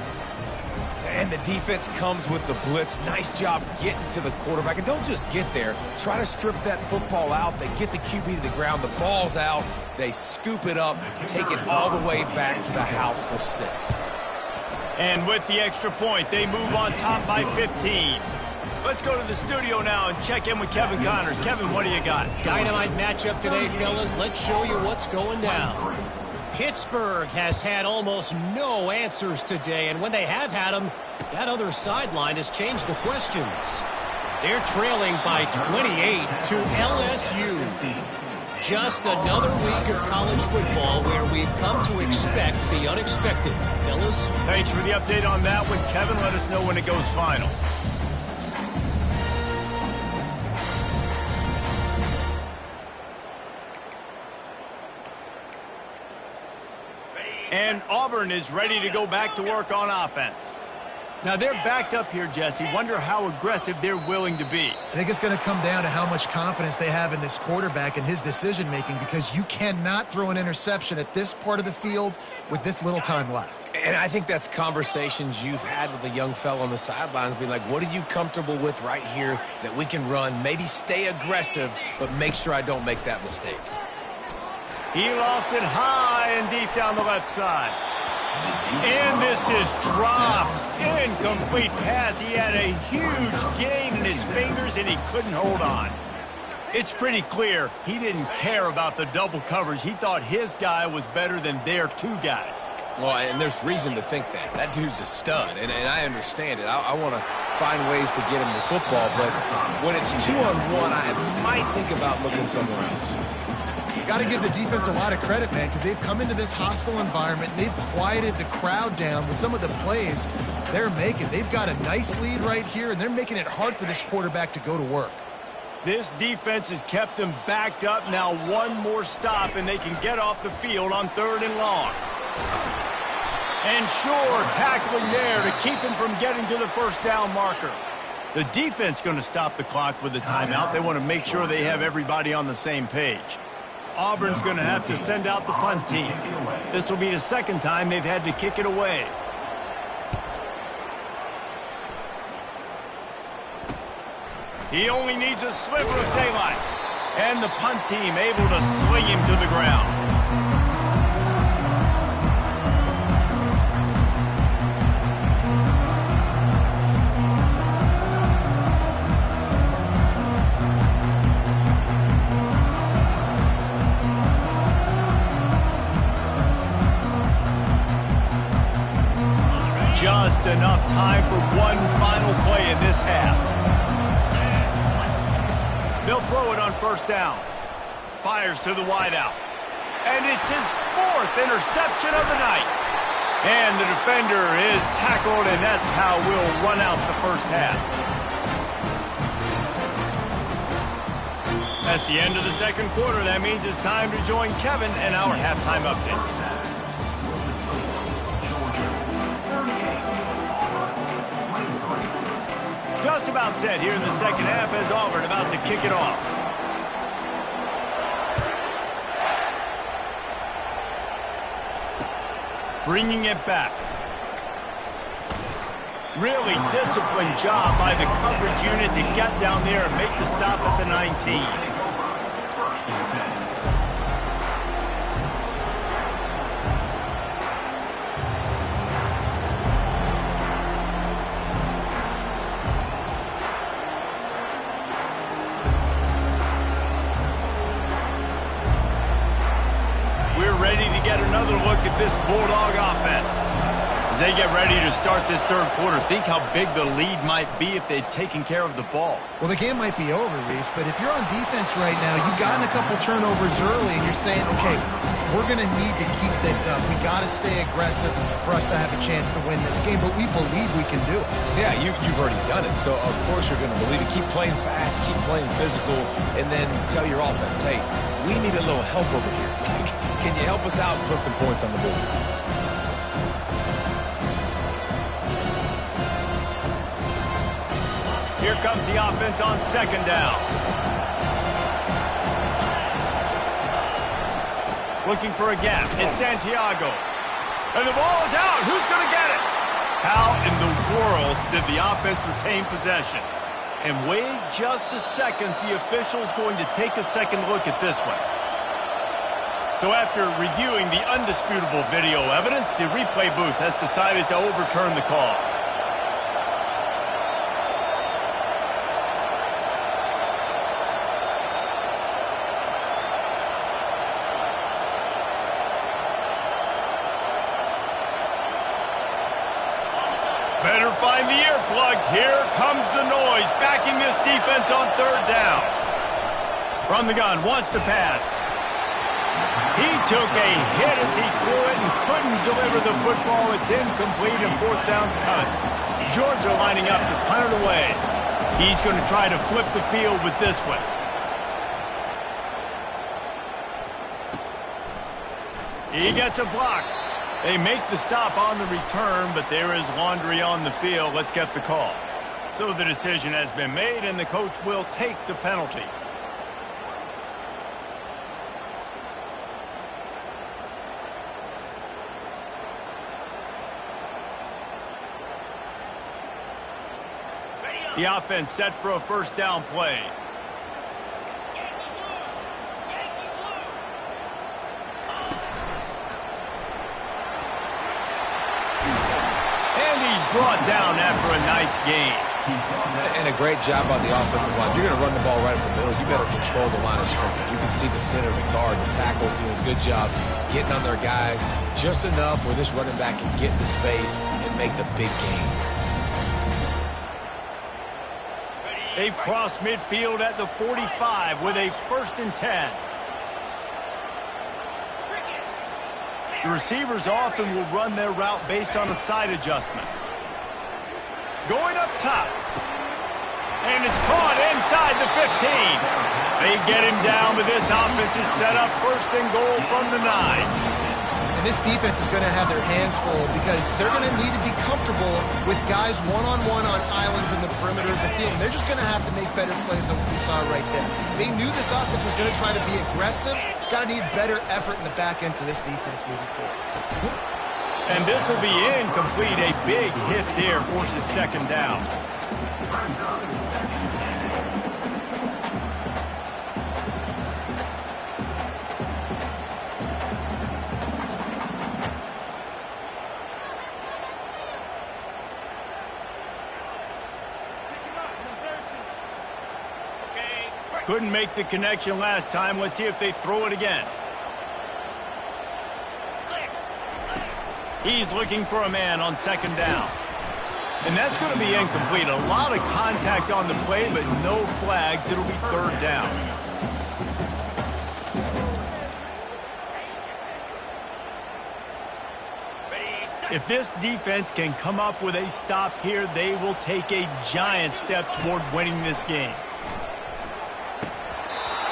And the defense comes with the blitz. Nice job getting to the quarterback. And don't just get there. Try to strip that football out. They get the QB to the ground. The ball's out. They scoop it up, take it all the way back to the house for 6. And with the extra point, they move on top by 15. Let's go to the studio now and check in with Kevin Connors. Kevin, what do you got? Dynamite matchup today, fellas. Let's show you what's going down. Pittsburgh has had almost no answers today, and when they have had them, that other sideline has changed the questions. They're trailing by 28 to LSU. Just another week of college football where we've come to expect the unexpected. Fellas? Thanks for the update on that one. Kevin, let us know when it goes final. And Auburn is ready to go back to work on offense. Now they're backed up here, Jesse. Wonder how aggressive they're willing to be. I think it's going to come down to how much confidence they have in this quarterback and his decision-making, because you cannot throw an interception at this part of the field with this little time left. And I think that's conversations you've had with a young fellow on the sidelines, being like, what are you comfortable with right here that we can run? Maybe stay aggressive, but make sure I don't make that mistake. He lofts it high and deep down the left side. And this is dropped. Incomplete pass. He had a huge gain in his fingers, and he couldn't hold on. It's pretty clear he didn't care about the double coverage. He thought his guy was better than their 2 guys. Well, and there's reason to think that. That dude's a stud, and I understand it. I want to find ways to get him the football, but when it's 2-on-1, I might think about looking somewhere else. Got to give the defense a lot of credit, man, because they've come into this hostile environment and they've quieted the crowd down with some of the plays they're making. They've got a nice lead right here, and they're making it hard for this quarterback to go to work. This defense has kept them backed up. Now one more stop, and they can get off the field on 3rd and long. And sure, tackling there to keep him from getting to the first down marker. The defense going to stop the clock with a timeout. They want to make sure they have everybody on the same page. Auburn's going to have to send out the punt team. This will be the 2nd time they've had to kick it away. He only needs a sliver of daylight. And the punt team able to sling him to the ground. Just enough time for one final play in this half. They'll throw it on first down. Fires to the wideout. And it's his 4th interception of the night. And the defender is tackled, and that's how we'll run out the first half. That's the end of the second quarter. That means it's time to join Kevin and our halftime update. Just about set here in the second half as Auburn about to kick it off. Bringing it back. Really disciplined job by the coverage unit to get down there and make the stop at the 19. Get another look at this Bulldog offense. As they get ready to start this third quarter, think how big the lead might be if they'd taken care of the ball. Well, the game might be over, Reese, but if you're on defense right now, you've gotten a couple turnovers early, and you're saying, okay, we're going to need to keep this up. We got to stay aggressive for us to have a chance to win this game, but we believe we can do it. Yeah, you've already done it, so of course you're going to believe it. Keep playing fast, keep playing physical, and then tell your offense, hey, we need a little help over here. Can you help us out and put some points on the board? Here comes the offense on second down. Looking for a gap. It's Santiago. And the ball is out. Who's going to get it? How in the world did the offense retain possession? And wait just a second. The official's going to take a second look at this one. So after reviewing the undisputable video evidence, the replay booth has decided to overturn the call. Better find the earplugs. Here comes the noise, backing this defense on third down. From the gun, wants to pass. He took a hit as he threw it and couldn't deliver the football. It's incomplete and fourth down's cut. Georgia lining up to punt it away. He's going to try to flip the field with this one. He gets a block. They make the stop on the return, but there is laundry on the field. Let's get the call. So the decision has been made, and the coach will take the penalty. The offense set for a first down play. And he's brought down after a nice gain. And a great job on the offensive line. You're going to run the ball right up the middle. You better control the line of scrimmage. You can see the center, the guard, the tackles doing a good job getting on their guys just enough where this running back can get the space and make the big gain. They've crossed midfield at the 45 with a 1st and 10. The receivers often will run their route based on a side adjustment. Going up top. And it's caught inside the 15. They get him down, but this offense is set up 1st and goal from the 9. And this defense is going to have their hands full because they're going to need to be comfortable with guys one-on-one on islands in the perimeter of the field. And they're just going to have to make better plays than what we saw right there. They knew this offense was going to try to be aggressive. Got to need better effort in the back end for this defense moving forward. And this will be incomplete. A big hit there forces second down. Couldn't make the connection last time. Let's see if they throw it again. He's looking for a man on second down. And that's going to be incomplete. A lot of contact on the play, but no flags. It'll be third down. If this defense can come up with a stop here, they will take a giant step toward winning this game.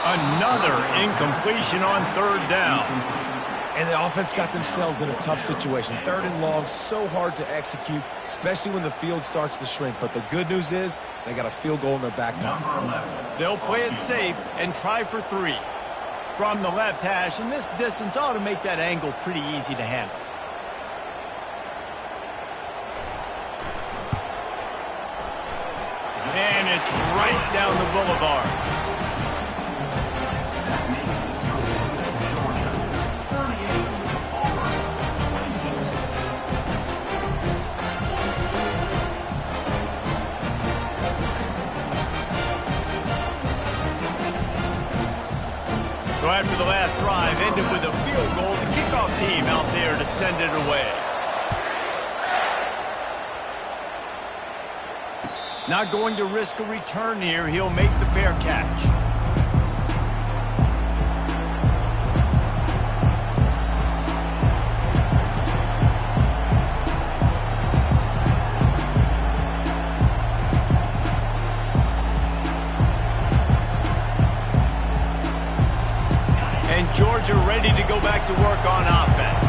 Another incompletion on third down. And the offense got themselves in a tough situation. Third and long, so hard to execute, especially when the field starts to shrink. But the good news is they got a field goal in their back pocket. They'll play it safe and try for 3. From the left hash, and this distance ought to make that angle pretty easy to handle. And it's right down the boulevard. So after the last drive ended with a field goal, the kickoff team out there to send it away. Not going to risk a return here. He'll make the fair catch. And Georgia ready to go back to work on offense.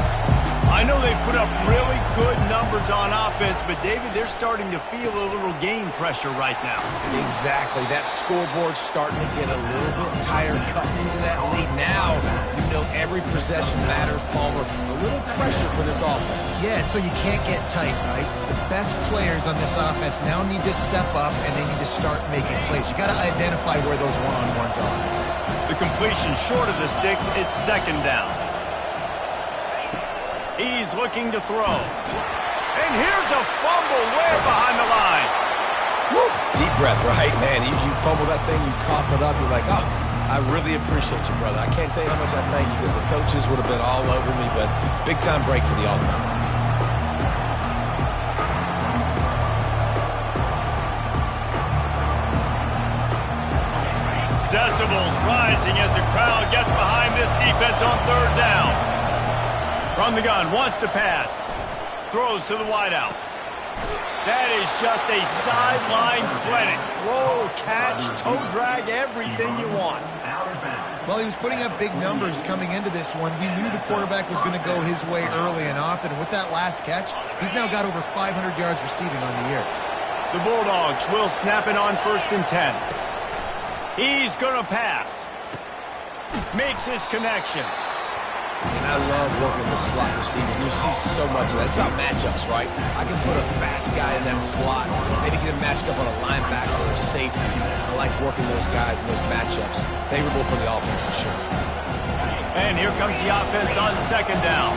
I know they've put up really good numbers on offense, but, David, they're starting to feel a little game pressure right now. Exactly. That scoreboard's starting to get a little bit tired cutting into that lead. Now, you know every possession matters, Palmer. A little pressure for this offense. Yeah, so you can't get tight, right? The best players on this offense now need to step up, and they need to start making plays. You got to identify where those one-on-ones are. The completion short of the sticks. It's second down. He's looking to throw. And here's a fumble way behind the line. Woo. Deep breath, right? Man, you fumble that thing, you cough it up, you're like, oh, I really appreciate you, brother. I can't tell you how much I thank you because the coaches would have been all over me, but big-time break for the offense. Decibels rising as the crowd gets behind this defense on third down. From the gun, wants to pass. Throws to the wideout. That is just a sideline clinic. Throw, catch, toe drag, everything you want. Well, he was putting up big numbers coming into this one. We knew the quarterback was going to go his way early and often. And with that last catch, he's now got over 500 yards receiving on the year. The Bulldogs will snap it on 1st and 10. He's going to pass. Makes his connection. And I love working with slot receivers. You see so much of that. It's about matchups, right? I can put a fast guy in that slot, maybe get him matched up on a linebacker or a safety. I like working those guys in those matchups. Favorable for the offense for sure. And here comes the offense on second down.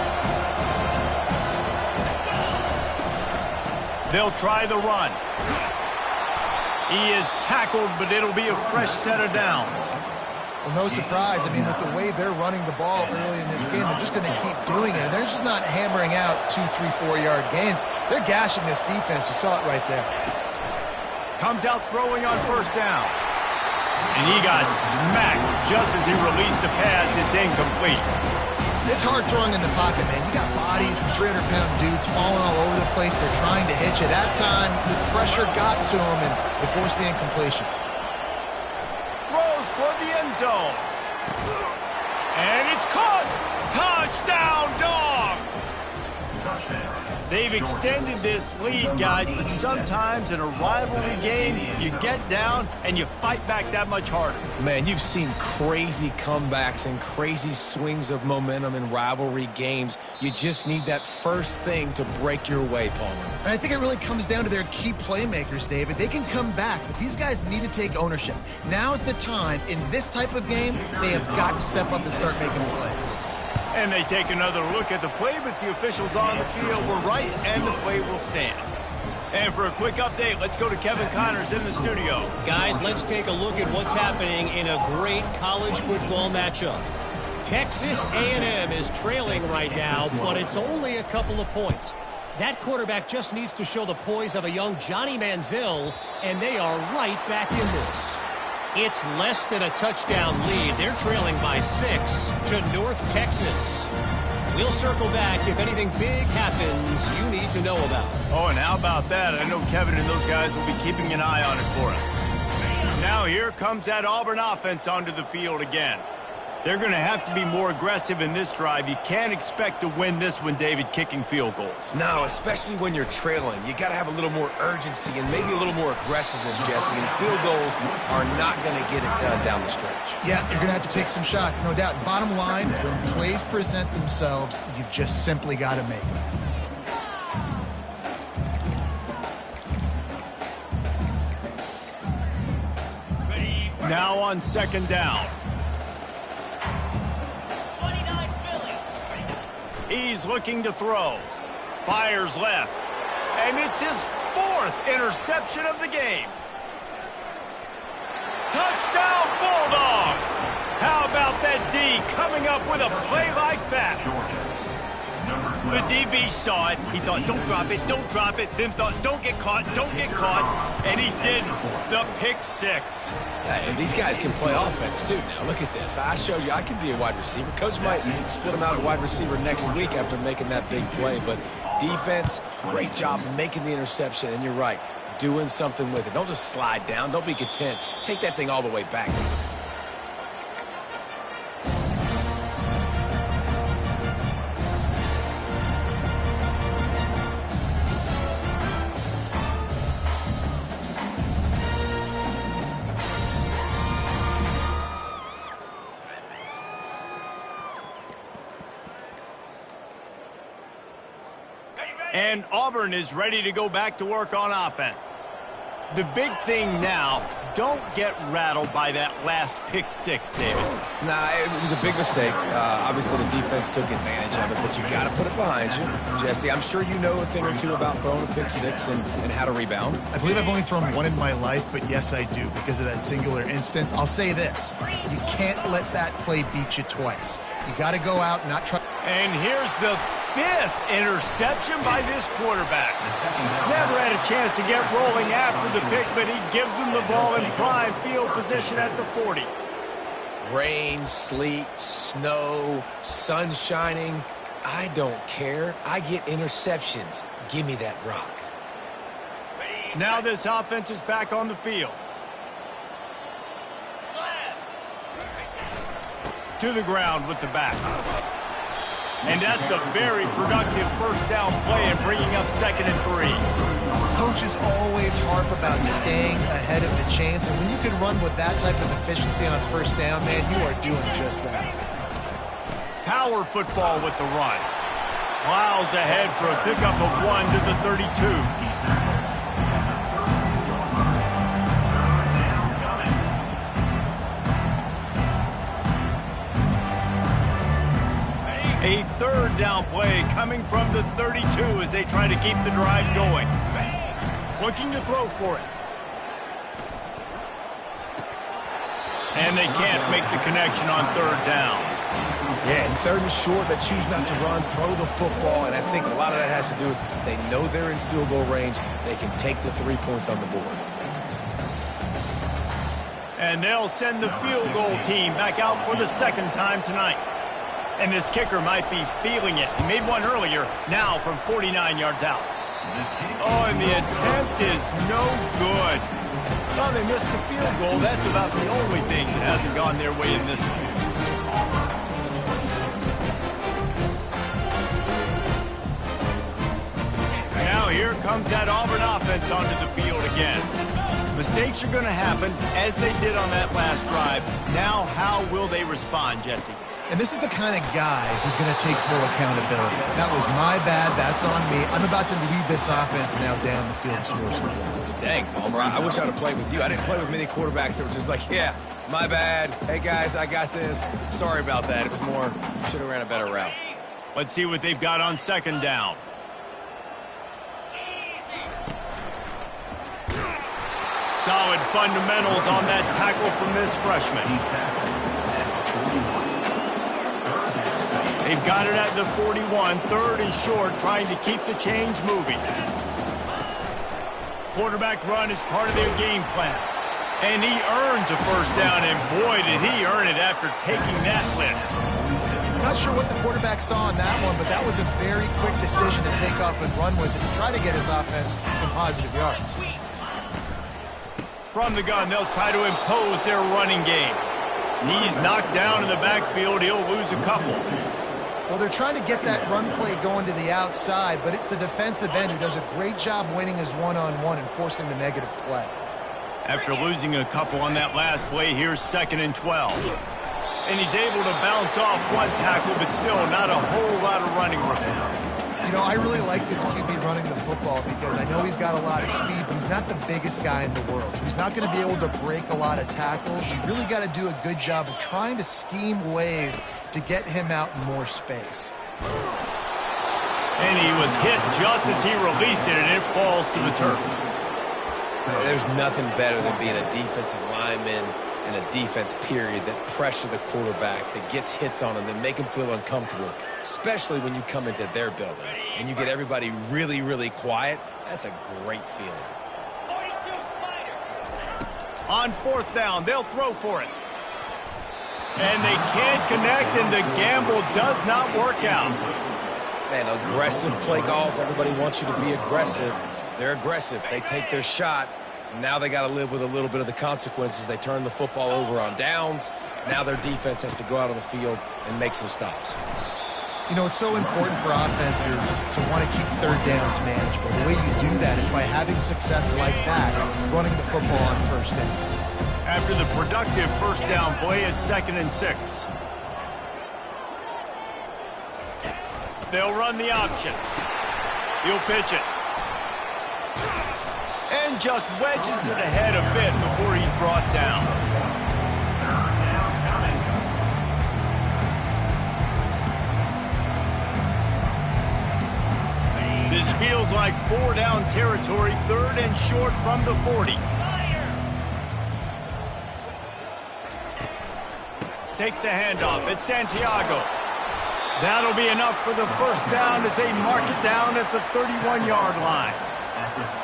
They'll try the run. He is tackled, but it'll be a fresh set of downs. Well, no surprise. I mean, with the way they're running the ball early in this game, they're just going to keep doing it. And they're just not hammering out 2, 3, 4-yard gains. They're gashing this defense. You saw it right there. Comes out throwing on first down. And he got smacked just as he released the pass. It's incomplete. It's hard throwing in the pocket, man. You got bodies and 300-pound dudes falling all over the place. They're trying to hit you. That time, the pressure got to him, and they forced the incompletion. Throws toward the end zone. And it's caught. Touchdown, Dogs! They've extended this lead, guys, but sometimes in a rivalry game, you get down and you fight back that much harder. Man, you've seen crazy comebacks and crazy swings of momentum in rivalry games. You just need that first thing to break your way, Palmer. And I think it really comes down to their key playmakers, David. They can come back, but these guys need to take ownership. Now's the time. In this type of game, they have got to step up and start making plays. And they take another look at the play, but the officials on the field were right, and the play will stand. And for a quick update, let's go to Kevin Connors in the studio. Guys, let's take a look at what's happening in a great college football matchup. Texas A&M is trailing right now, but it's only a couple of points. That quarterback just needs to show the poise of a young Johnny Manziel, and they are right back in this. It's less than a touchdown lead. They're trailing by 6 to North Texas. We'll circle back if anything big happens you need to know about. Oh, and how about that? I know Kevin and those guys will be keeping an eye on it for us. Now here comes that Auburn offense onto the field again. They're going to have to be more aggressive in this drive. You can't expect to win this one, David, kicking field goals. No, especially when you're trailing. You got to have a little more urgency and maybe a little more aggressiveness, Jesse. And field goals are not going to get it done down the stretch. Yeah, you're going to have to take some shots, no doubt. Bottom line, when plays present themselves, you've just simply got to make them. Now on second down. He's looking to throw. Fires left. And it's his 4th interception of the game. Touchdown, Bulldogs! How about that D coming up with a play like that? The DB saw it. He thought, don't drop it. Then thought, don't get caught. And he didn't. The pick 6. And these guys can play offense, too. Now, look at this. I showed you I can be a wide receiver. Coach might split him out at wide receiver next week after making that big play. But defense, great job making the interception. And you're right, doing something with it. Don't just slide down. Don't be content. Take that thing all the way back. And Auburn is ready to go back to work on offense. The big thing now, don't get rattled by that last pick 6, David. Nah, it was a big mistake. Obviously, the defense took advantage of it, but you got to put it behind you. Jesse, I'm sure you know a thing or two about throwing a pick 6 and how to rebound. I believe I've only thrown one in my life, but yes, I do, because of that singular instance. I'll say this. You can't let that play beat you twice. You got to go out and not try. And here's the 5th interception by this quarterback. Never had a chance to get rolling after the pick, but he gives him the ball in prime field position at the 40. Rain, sleet, snow, sun shining. I don't care. I get interceptions. Give me that rock. Now this offense is back on the field. To the ground with the back. And that's a very productive first down play and bringing up 2nd and 3. Coaches always harp about staying ahead of the chains, and when you can run with that type of efficiency on first down, man, you are doing just that. Power football with the run. Plows ahead for a pickup of 1 to the 32. A 3rd down play coming from the 32 as they try to keep the drive going. Looking to throw for it. And they can't make the connection on 3rd down. Yeah, and 3rd and short, they choose not to run, throw the football, and I think a lot of that has to do with they know they're in field goal range. They can take the 3 points on the board. And they'll send the field goal team back out for the 2nd time tonight. And this kicker might be feeling it. He made one earlier, now from 49 yards out. Oh, and the attempt is no good. Well, they missed the field goal. That's about the only thing that hasn't gone their way in this one. Now here comes that Auburn offense onto the field again. Mistakes are going to happen, as they did on that last drive. Now, how will they respond, Jesse? And this is the kind of guy who's going to take full accountability. That was my bad. That's on me. I'm about to lead this offense now down the field and score some points. Dang, Palmer, I wish I'd have played with you. I didn't play with many quarterbacks that were just like, yeah, my bad. Hey, guys, I got this. Sorry about that. It was more, should have ran a better route. Let's see what they've got on 2nd down. Solid fundamentals on that tackle from this freshman. They've got it at the 41, third and short, trying to keep the chains moving. Quarterback run is part of their game plan. And he earns a first down, and boy, did he earn it after taking that lift. I'm not sure what the quarterback saw on that one, but that was a very quick decision to take off and run with it and try to get his offense some positive yards. From the gun, they'll try to impose their running game. He's knocked down in the backfield. He'll lose a couple. Well, they're trying to get that run play going to the outside, but it's the defensive end who does a great job winning his one-on-one and forcing the negative play. After losing a couple on that last play, here's 2nd and 12. And he's able to bounce off one tackle, but still not a whole lot of running room. You know, I really like this QB running the football because I know he's got a lot of speed, but he's not the biggest guy in the world. So he's not going to be able to break a lot of tackles. You really got to do a good job of trying to scheme ways to get him out in more space. And he was hit just as he released it, and it falls to the turf. There's nothing better than being a defensive lineman and a defense period that pressure the quarterback, that gets hits on him, that make him feel uncomfortable, especially when you come into their building and you get everybody really, really quiet. That's a great feeling. 42 Spider. On 4th down, they'll throw for it. And they can't connect, and the gamble does not work out. Man, aggressive play calls. Everybody wants you to be aggressive. They're aggressive. They take their shot. Now they got to live with a little bit of the consequences. They turn the football over on downs. Now their defense has to go out on the field and make some stops. You know, it's so important for offenses to want to keep 3rd downs manageable. The way you do that is by having success like that, running the football on 1st down. After the productive 1st down play, it's 2nd and 6. They'll run the option. He'll pitch it. And just wedges it ahead a bit before he's brought down. This feels like 4-down territory, 3rd and short from the 40. Takes the handoff. It's Santiago. That'll be enough for the 1st down as they mark it down at the 31-yard line.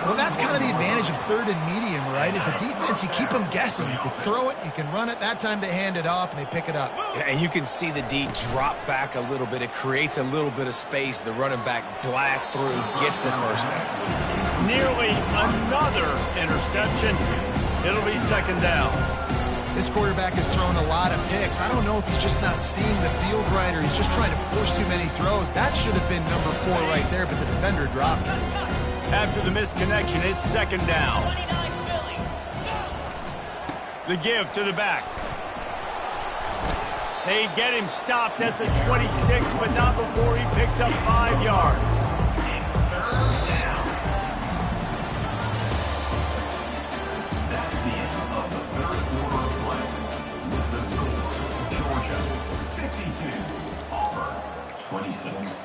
Well, that's kind of the advantage of 3rd and medium, right? Is the defense, you keep them guessing. You can throw it, you can run it. That time they hand it off, and they pick it up. Yeah, and you can see the D drop back a little bit. It creates a little bit of space. The running back blasts through, gets the 1st down. Nearly another interception. It'll be 2nd down. This quarterback has thrown a lot of picks. I don't know if he's just not seeing the field right or he's just trying to force too many throws. That should have been number 4 right there, but the defender dropped it. After the misconnection, it's 2nd down. The give to the back. They get him stopped at the 26, but not before he picks up 5 yards. That's the end of the 3rd quarter of play. With the score, Georgia 52, Auburn 26.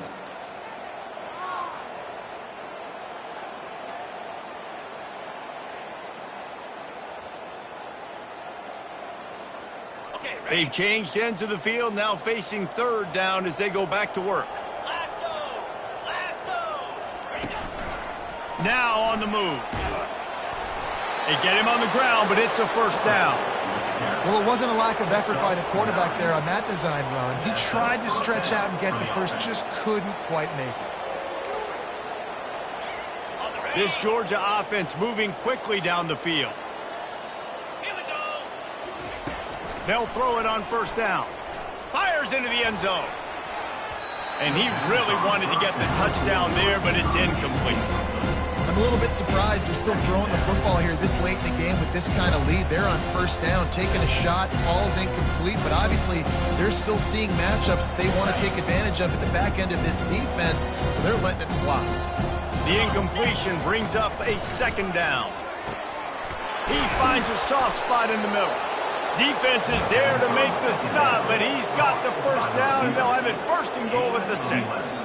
They've changed ends of the field, now facing 3rd down as they go back to work. Lasso! Now on the move. They get him on the ground, but it's a 1st down. Well, it wasn't a lack of effort by the quarterback there on that design run. He tried to stretch out and get the first, just couldn't quite make it. This Georgia offense moving quickly down the field. They'll throw it on 1st down. Fires into the end zone. And he really wanted to get the touchdown there, but it's incomplete. I'm a little bit surprised they're still throwing the football here this late in the game with this kind of lead. They're on 1st down, taking a shot, falls incomplete, but obviously they're still seeing matchups that they want to take advantage of at the back end of this defense, so they're letting it fly. The incompletion brings up a 2nd down. He finds a soft spot in the middle. Defense is there to make the stop, but he's got the 1st down, and they'll have it 1st and goal at the 6.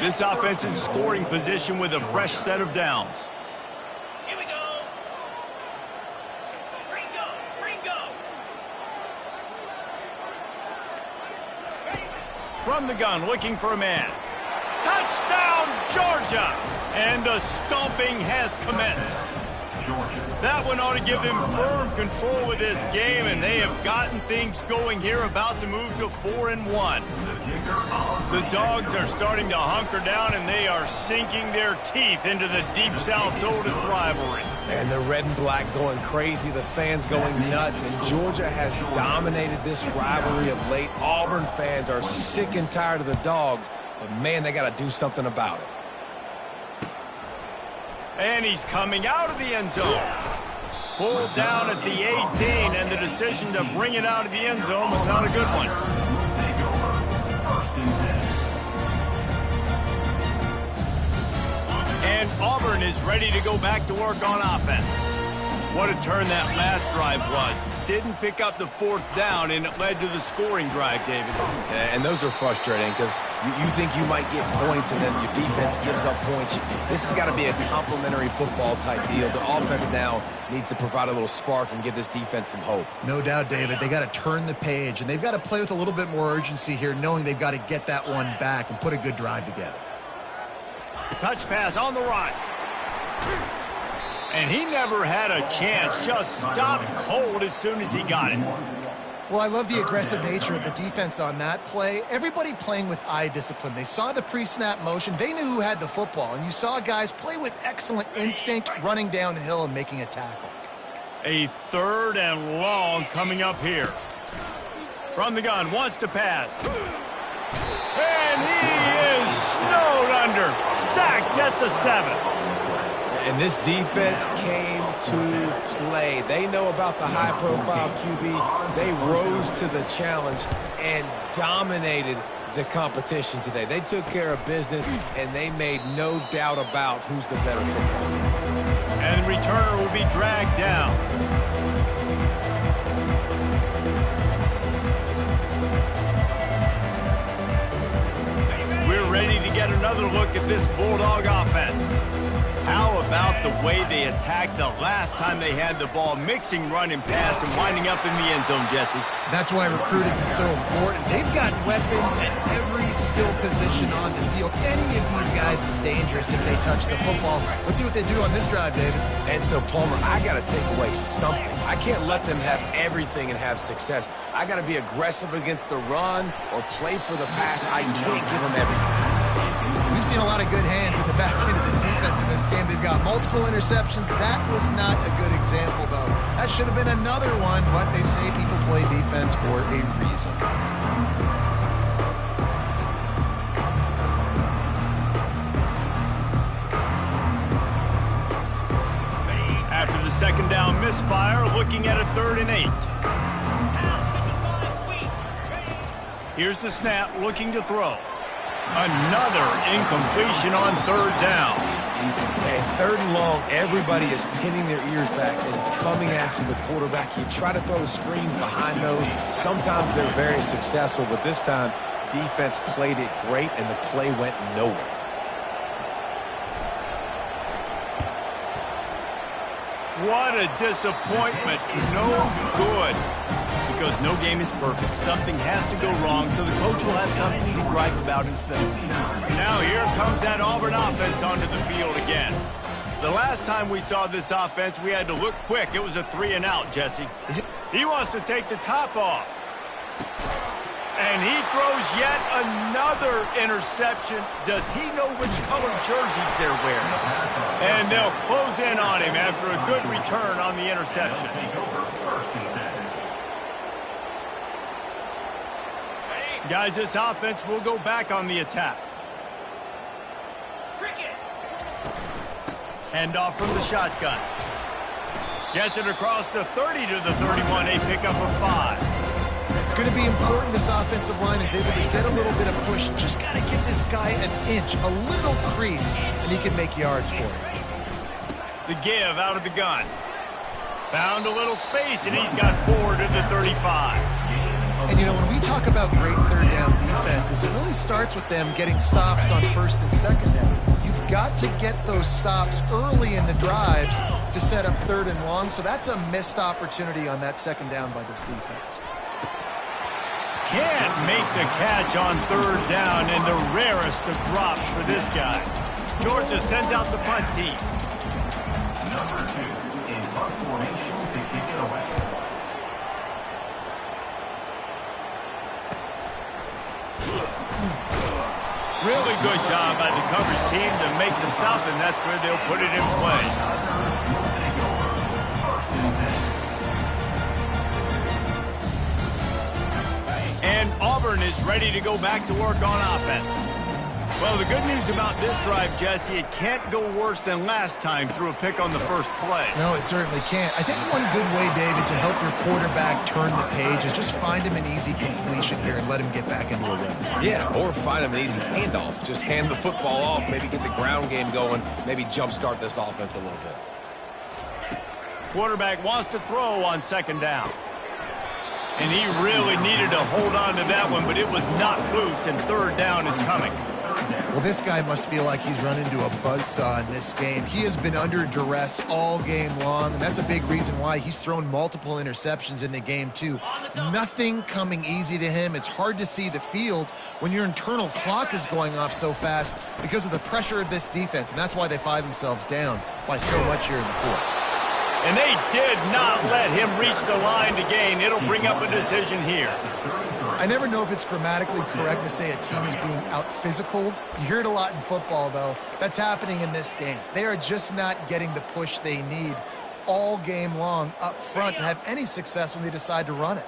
This offense in scoring position with a fresh set of downs. Here we go. From the gun, looking for a man. Touchdown, Georgia! And the stomping has commenced. That one ought to give them firm control of this game, and they have gotten things going here, about to move to 4-1. The Dogs are starting to hunker down, and they are sinking their teeth into the Deep South's oldest rivalry. And the red and black going crazy, the fans going nuts, and Georgia has dominated this rivalry of late. Auburn fans are sick and tired of the Dogs, but man, they got to do something about it. And he's coming out of the end zone. Pulled down at the 18, and the decision to bring it out of the end zone was not a good one. And Auburn is ready to go back to work on offense. What a turn that last drive was. Didn't pick up the 4th down, and it led to the scoring drive, David. And those are frustrating because you think you might get points and then your defense gives up points. This has got to be a complementary football type deal. The offense now needs to provide a little spark and give this defense some hope. No doubt, David. They got to turn the page, and they've got to play with a little bit more urgency here, knowing they've got to get that one back and put a good drive together. Touch pass on the run. And he never had a chance, just stopped cold as soon as he got it. Well, I love the aggressive nature of the defense on that play. Everybody playing with eye discipline. They saw the pre-snap motion. They knew who had the football. And you saw guys play with excellent instinct, running downhill and making a tackle. A 3rd and long coming up here. From the gun, wants to pass. And he is snowed under. Sacked at the 7. And this defense came to play. They know about the high-profile QB. They rose to the challenge and dominated the competition today. They took care of business, and they made no doubt about who's the better football team. And the returner will be dragged down. We're ready to get another look at this Bulldog offense. How about the way they attacked the last time they had the ball, mixing run and pass and winding up in the end zone, Jesse? That's why recruiting is so important. They've got weapons at every skill position on the field. Any of these guys is dangerous if they touch the football. Let's see what they do on this drive, David. And so, Palmer, I got to take away something. I can't let them have everything and have success. I got to be aggressive against the run or play for the pass. I can't give them everything. We've seen a lot of good hands in the back end of this defense in this game. They've got multiple interceptions. That was not a good example, though. That should have been another one, but they say people play defense for a reason. After the 2nd down misfire, looking at a 3rd and 8. Here's the snap, looking to throw. Another incompletion on 3rd down. Hey, 3rd and long, everybody is pinning their ears back and coming after the quarterback. You try to throw screens behind those. Sometimes they're very successful, but this time, defense played it great, and the play went nowhere. What a disappointment. No good. Because no game is perfect. Something has to go wrong, so the coach will have something to gripe about in film. Now here comes that Auburn offense onto the field again. The last time we saw this offense, we had to look quick. It was a 3-and-out, Jesse. He wants to take the top off. And he throws yet another interception. Does he know which color jerseys they're wearing? And they'll close in on him after a good return on the interception. Guys, this offense will go back on the attack. Handoff from the shotgun. Gets it across the 30 to the 31, a pickup of 5. It's going to be important this offensive line is able to get a little bit of push. Just got to give this guy an inch, a little crease, and he can make yards for it. The give out of the gun. Found a little space, and he's got 4 to the 35. And, you know, when we talk about great 3rd down defenses, it really starts with them getting stops on 1st and 2nd down. You've got to get those stops early in the drives to set up 3rd and long, so that's a missed opportunity on that 2nd down by this defense. Can't make the catch on third down, and the rarest of drops for this guy. Georgia sends out the punt team. Number 2 in punt formation to kick it away. Really good job by the coverage team to make the stop, and that's where they'll put it in play. And Auburn is ready to go back to work on offense. Well, the good news about this drive, Jesse, it can't go worse than last time through a pick on the first play. No, it certainly can't. I think one good way, David, to help your quarterback turn the page is just find him an easy completion here and let him get back into a rhythm. Yeah, or find him an easy handoff. Just hand the football off, maybe get the ground game going, maybe jumpstart this offense a little bit. Quarterback wants to throw on second down. And he really needed to hold on to that one, but it was not loose, and third down is coming. Well, this guy must feel like he's run into a buzzsaw in this game. He has been under duress all game long, and that's a big reason why he's thrown multiple interceptions in the game, too. Nothing coming easy to him. It's hard to see the field when your internal clock is going off so fast because of the pressure of this defense, and that's why they find themselves down by so much here in the fourth. And they did not let him reach the line to gain. It'll bring up a decision here. I never know if it's grammatically correct to say a team is being out-physicaled. You hear it a lot in football, though. That's happening in this game. They are just not getting the push they need all game long up front to have any success when they decide to run it.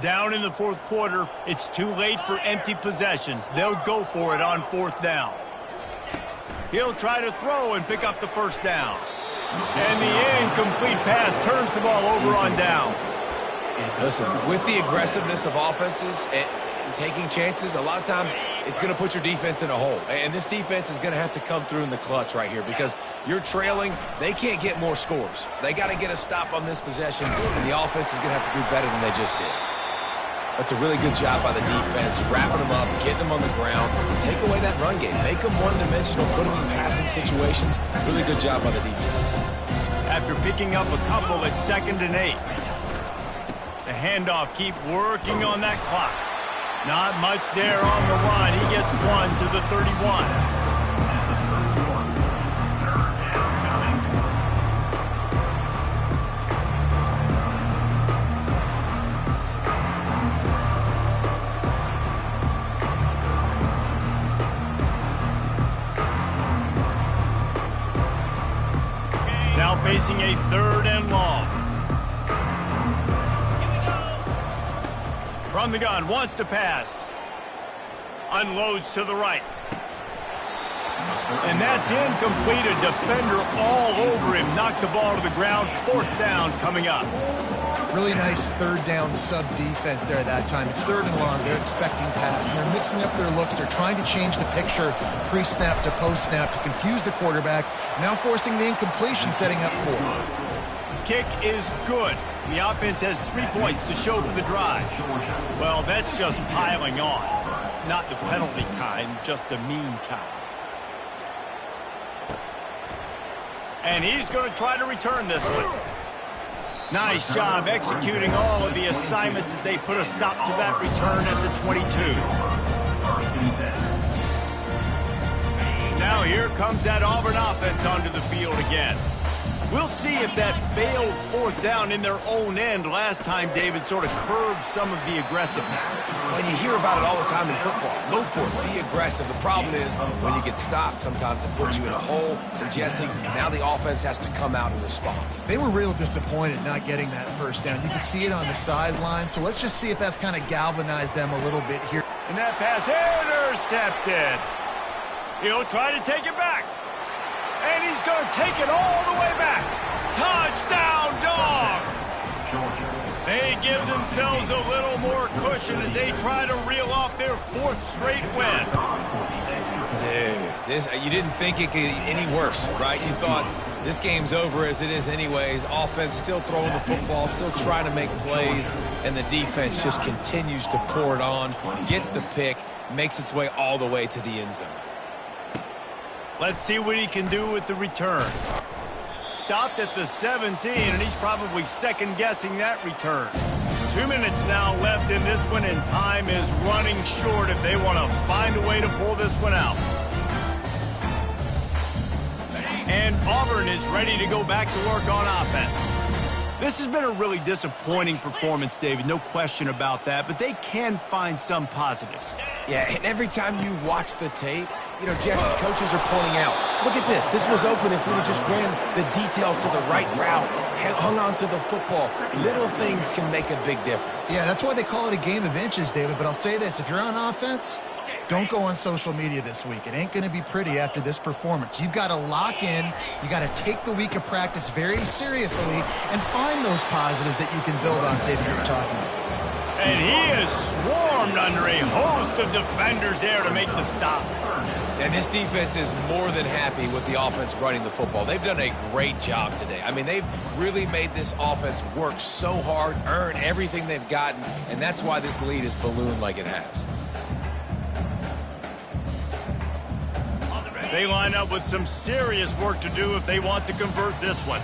Down in the fourth quarter, it's too late for empty possessions. They'll go for it on fourth down. He'll try to throw and pick up the first down. And the incomplete pass turns the ball over on downs. Listen, with the aggressiveness of offenses and taking chances, a lot of times it's going to put your defense in a hole. And this defense is going to have to come through in the clutch right here because you're trailing. They can't get more scores. They got to get a stop on this possession, and the offense is going to have to do better than they just did. That's a really good job by the defense, wrapping them up, getting them on the ground, take away that run game, make them one-dimensional, put them in passing situations. Really good job by the defense. After picking up a couple at 2nd and 8. The handoff, keep working on that clock. Not much there on the run. He gets one to the 31. Now facing a 3rd and long. From the gun, wants to pass. Unloads to the right. And that's incomplete. A defender all over him. Knocked the ball to the ground. 4th down coming up. Really nice 3rd down sub-defense there that time. It's 3rd and long. They're expecting pass, and they're mixing up their looks. They're trying to change the picture pre-snap to post-snap to confuse the quarterback, now forcing the incompletion, setting up 4th. Kick is good. The offense has 3 points to show for the drive. Well, that's just piling on. Not the penalty kind, just the mean kind. And he's going to try to return this one. Nice job executing all of the assignments as they put a stop to that return at the 22. Now here comes that Auburn offense onto the field again. We'll see if that failed 4th down in their own end last time, David, sort of curbed some of the aggressiveness. Well, you hear about it all the time in football. Go for it. Be aggressive. The problem is when you get stopped, sometimes it puts you in a hole. And, Jesse, now the offense has to come out and respond. They were real disappointed not getting that 1st down. You can see it on the sideline. So let's just see if that's kind of galvanized them a little bit here. And that pass intercepted. He'll try to take it back. And he's going to take it all the way back. Touchdown, Dogs! They give themselves a little more cushion as they try to reel off their 4th straight win. Dude, you didn't think it could get any worse, right? You thought this game's over as it is anyways. Offense still throwing the football, still trying to make plays, and the defense just continues to pour it on, gets the pick, makes its way all the way to the end zone. Let's see what he can do with the return. Stopped at the 17, and he's probably second-guessing that return. 2 minutes now left in this one, and time is running short if they want to find a way to pull this one out. And Auburn is ready to go back to work on offense. This has been a really disappointing performance, David, no question about that, but they can find some positives. Yeah, and every time you watch the tape, you know, Jesse, coaches are pointing out, look at this. This was open if we'd have just ran the details to the right route, hung on to the football. Little things can make a big difference. Yeah, that's why they call it a game of inches, David. But I'll say this, if you're on offense, don't go on social media this week. It ain't going to be pretty after this performance. You've got to lock in. You got to take the week of practice very seriously and find those positives that you can build on, David, you're talking about. And he is swarmed under a host of defenders there to make the stop. And this defense is more than happy with the offense running the football. They've done a great job today. I mean, they've really made this offense work so hard, earn everything they've gotten, and that's why this lead is ballooned like it has. They line up with some serious work to do if they want to convert this one.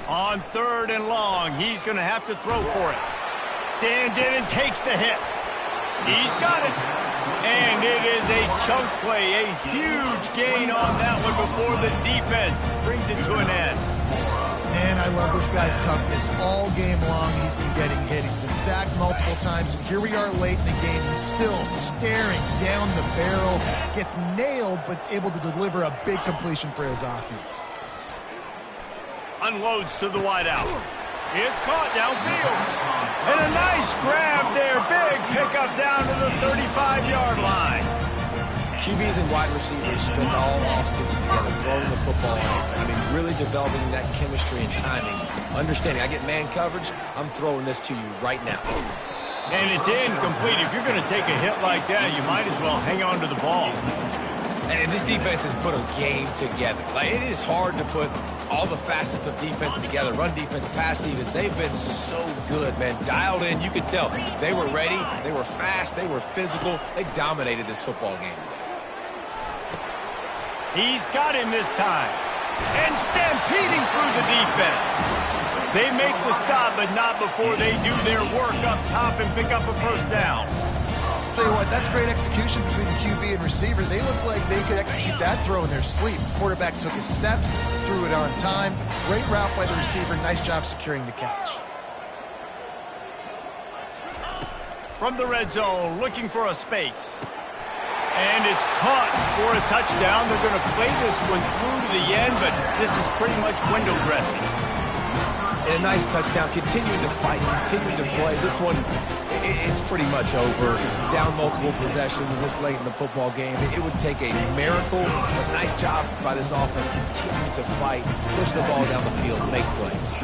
On 3rd and long, he's going to have to throw for it. Stands in and takes the hit. He's got it. And it is a chunk play, a huge gain on that one before the defense brings it to an end. Man, I love this guy's toughness. All game long, he's been getting hit. He's been sacked multiple times, and here we are late in the game. He's still staring down the barrel, gets nailed, but is able to deliver a big completion for his offense. Unloads to the wideout. It's caught downfield. And a nice grab there. Big pickup down to the 35-yard line. QBs and wide receivers spend all offseason together throwing the football out. I mean, really developing that chemistry and timing. Understanding, I get man coverage, I'm throwing this to you right now. And it's incomplete. If you're going to take a hit like that, you might as well hang on to the ball. And this defense has put a game together. Like, it is hard to put all the facets of defense together. Run defense, pass defense. They've been so good, man. Dialed in. You could tell they were ready. They were fast. They were physical. They dominated this football game today. He's got him this time. And stampeding through the defense. They make the stop, but not before they do their work up top and pick up a first down. Tell you what, that's great execution between the QB and receiver. They look like they could execute that throw in their sleep. Quarterback took his steps, threw it on time. Great route by the receiver. Nice job securing the catch. From the red zone, looking for a space. And it's caught for a touchdown. They're going to play this one through to the end, but this is pretty much window dressing. And a nice touchdown. Continuing to fight, continuing to play. This one, it's pretty much over. Down multiple possessions this late in the football game. It would take a miracle, but nice job by this offense. Continue to fight, push the ball down the field, make plays.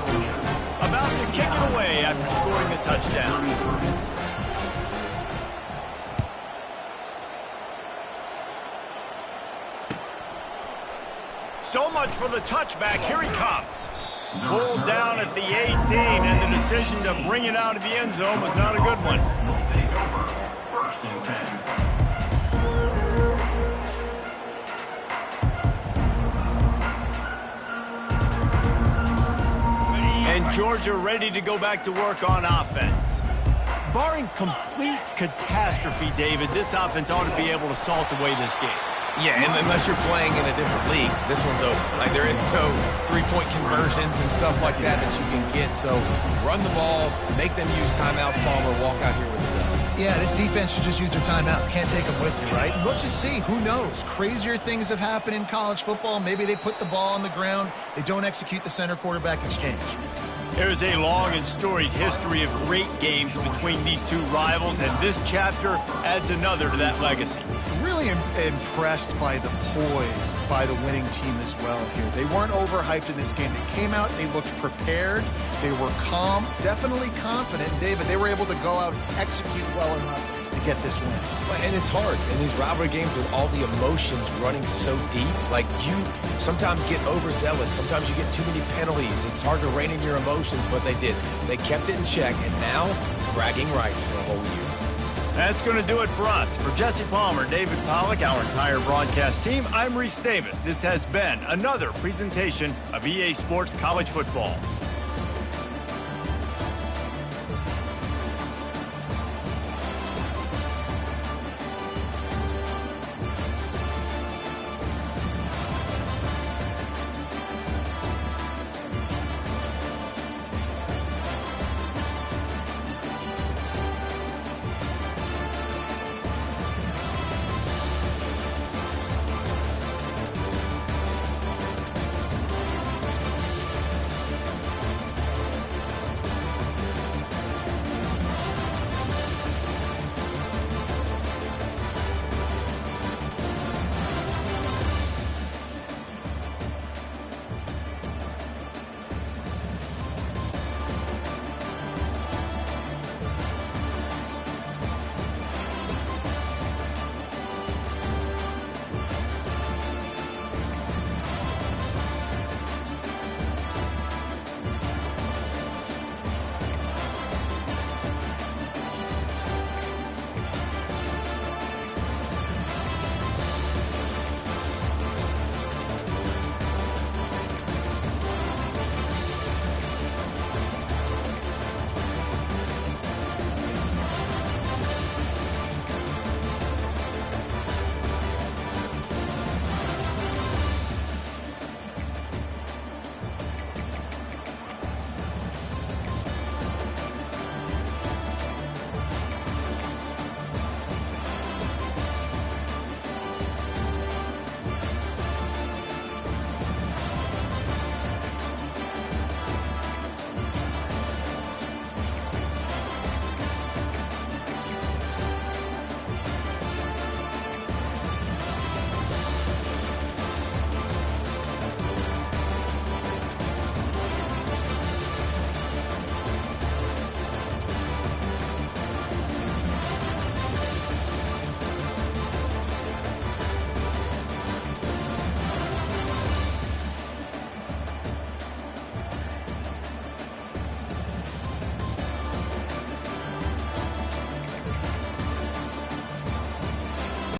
About to kick it away after scoring a touchdown. So much for the touchback. Here he comes. Pulled down at the 18, and the decision to bring it out of the end zone was not a good one. Will take over. 1st and 10. And Georgia ready to go back to work on offense. Barring complete catastrophe, David, this offense ought to be able to salt away this game. Yeah, and unless you're playing in a different league, this one's over. Like, there is no three-point conversions and stuff like that you can get. So run the ball, make them use timeouts, Palmer, walk out here with the dub. Yeah, this defense should just use their timeouts. Can't take them with you, right? And we'll just see. Who knows? Crazier things have happened in college football. Maybe they put the ball on the ground. They don't execute the center-quarterback exchange. There's a long and storied history of great games between these two rivals, and this chapter adds another to that legacy. Really impressed by the poise by the winning team as well here. They weren't overhyped in this game. They came out, they looked prepared, they were calm, definitely confident. David, they were able to go out and execute well enough to get this win. And it's hard in these rivalry games with all the emotions running so deep. Like, you sometimes get overzealous. Sometimes you get too many penalties. It's hard to rein in your emotions, but they did. They kept it in check, and now bragging rights for a whole year. That's going to do it for us. For Jesse Palmer, David Pollack, our entire broadcast team, I'm Reese Davis. This has been another presentation of EA Sports College Football.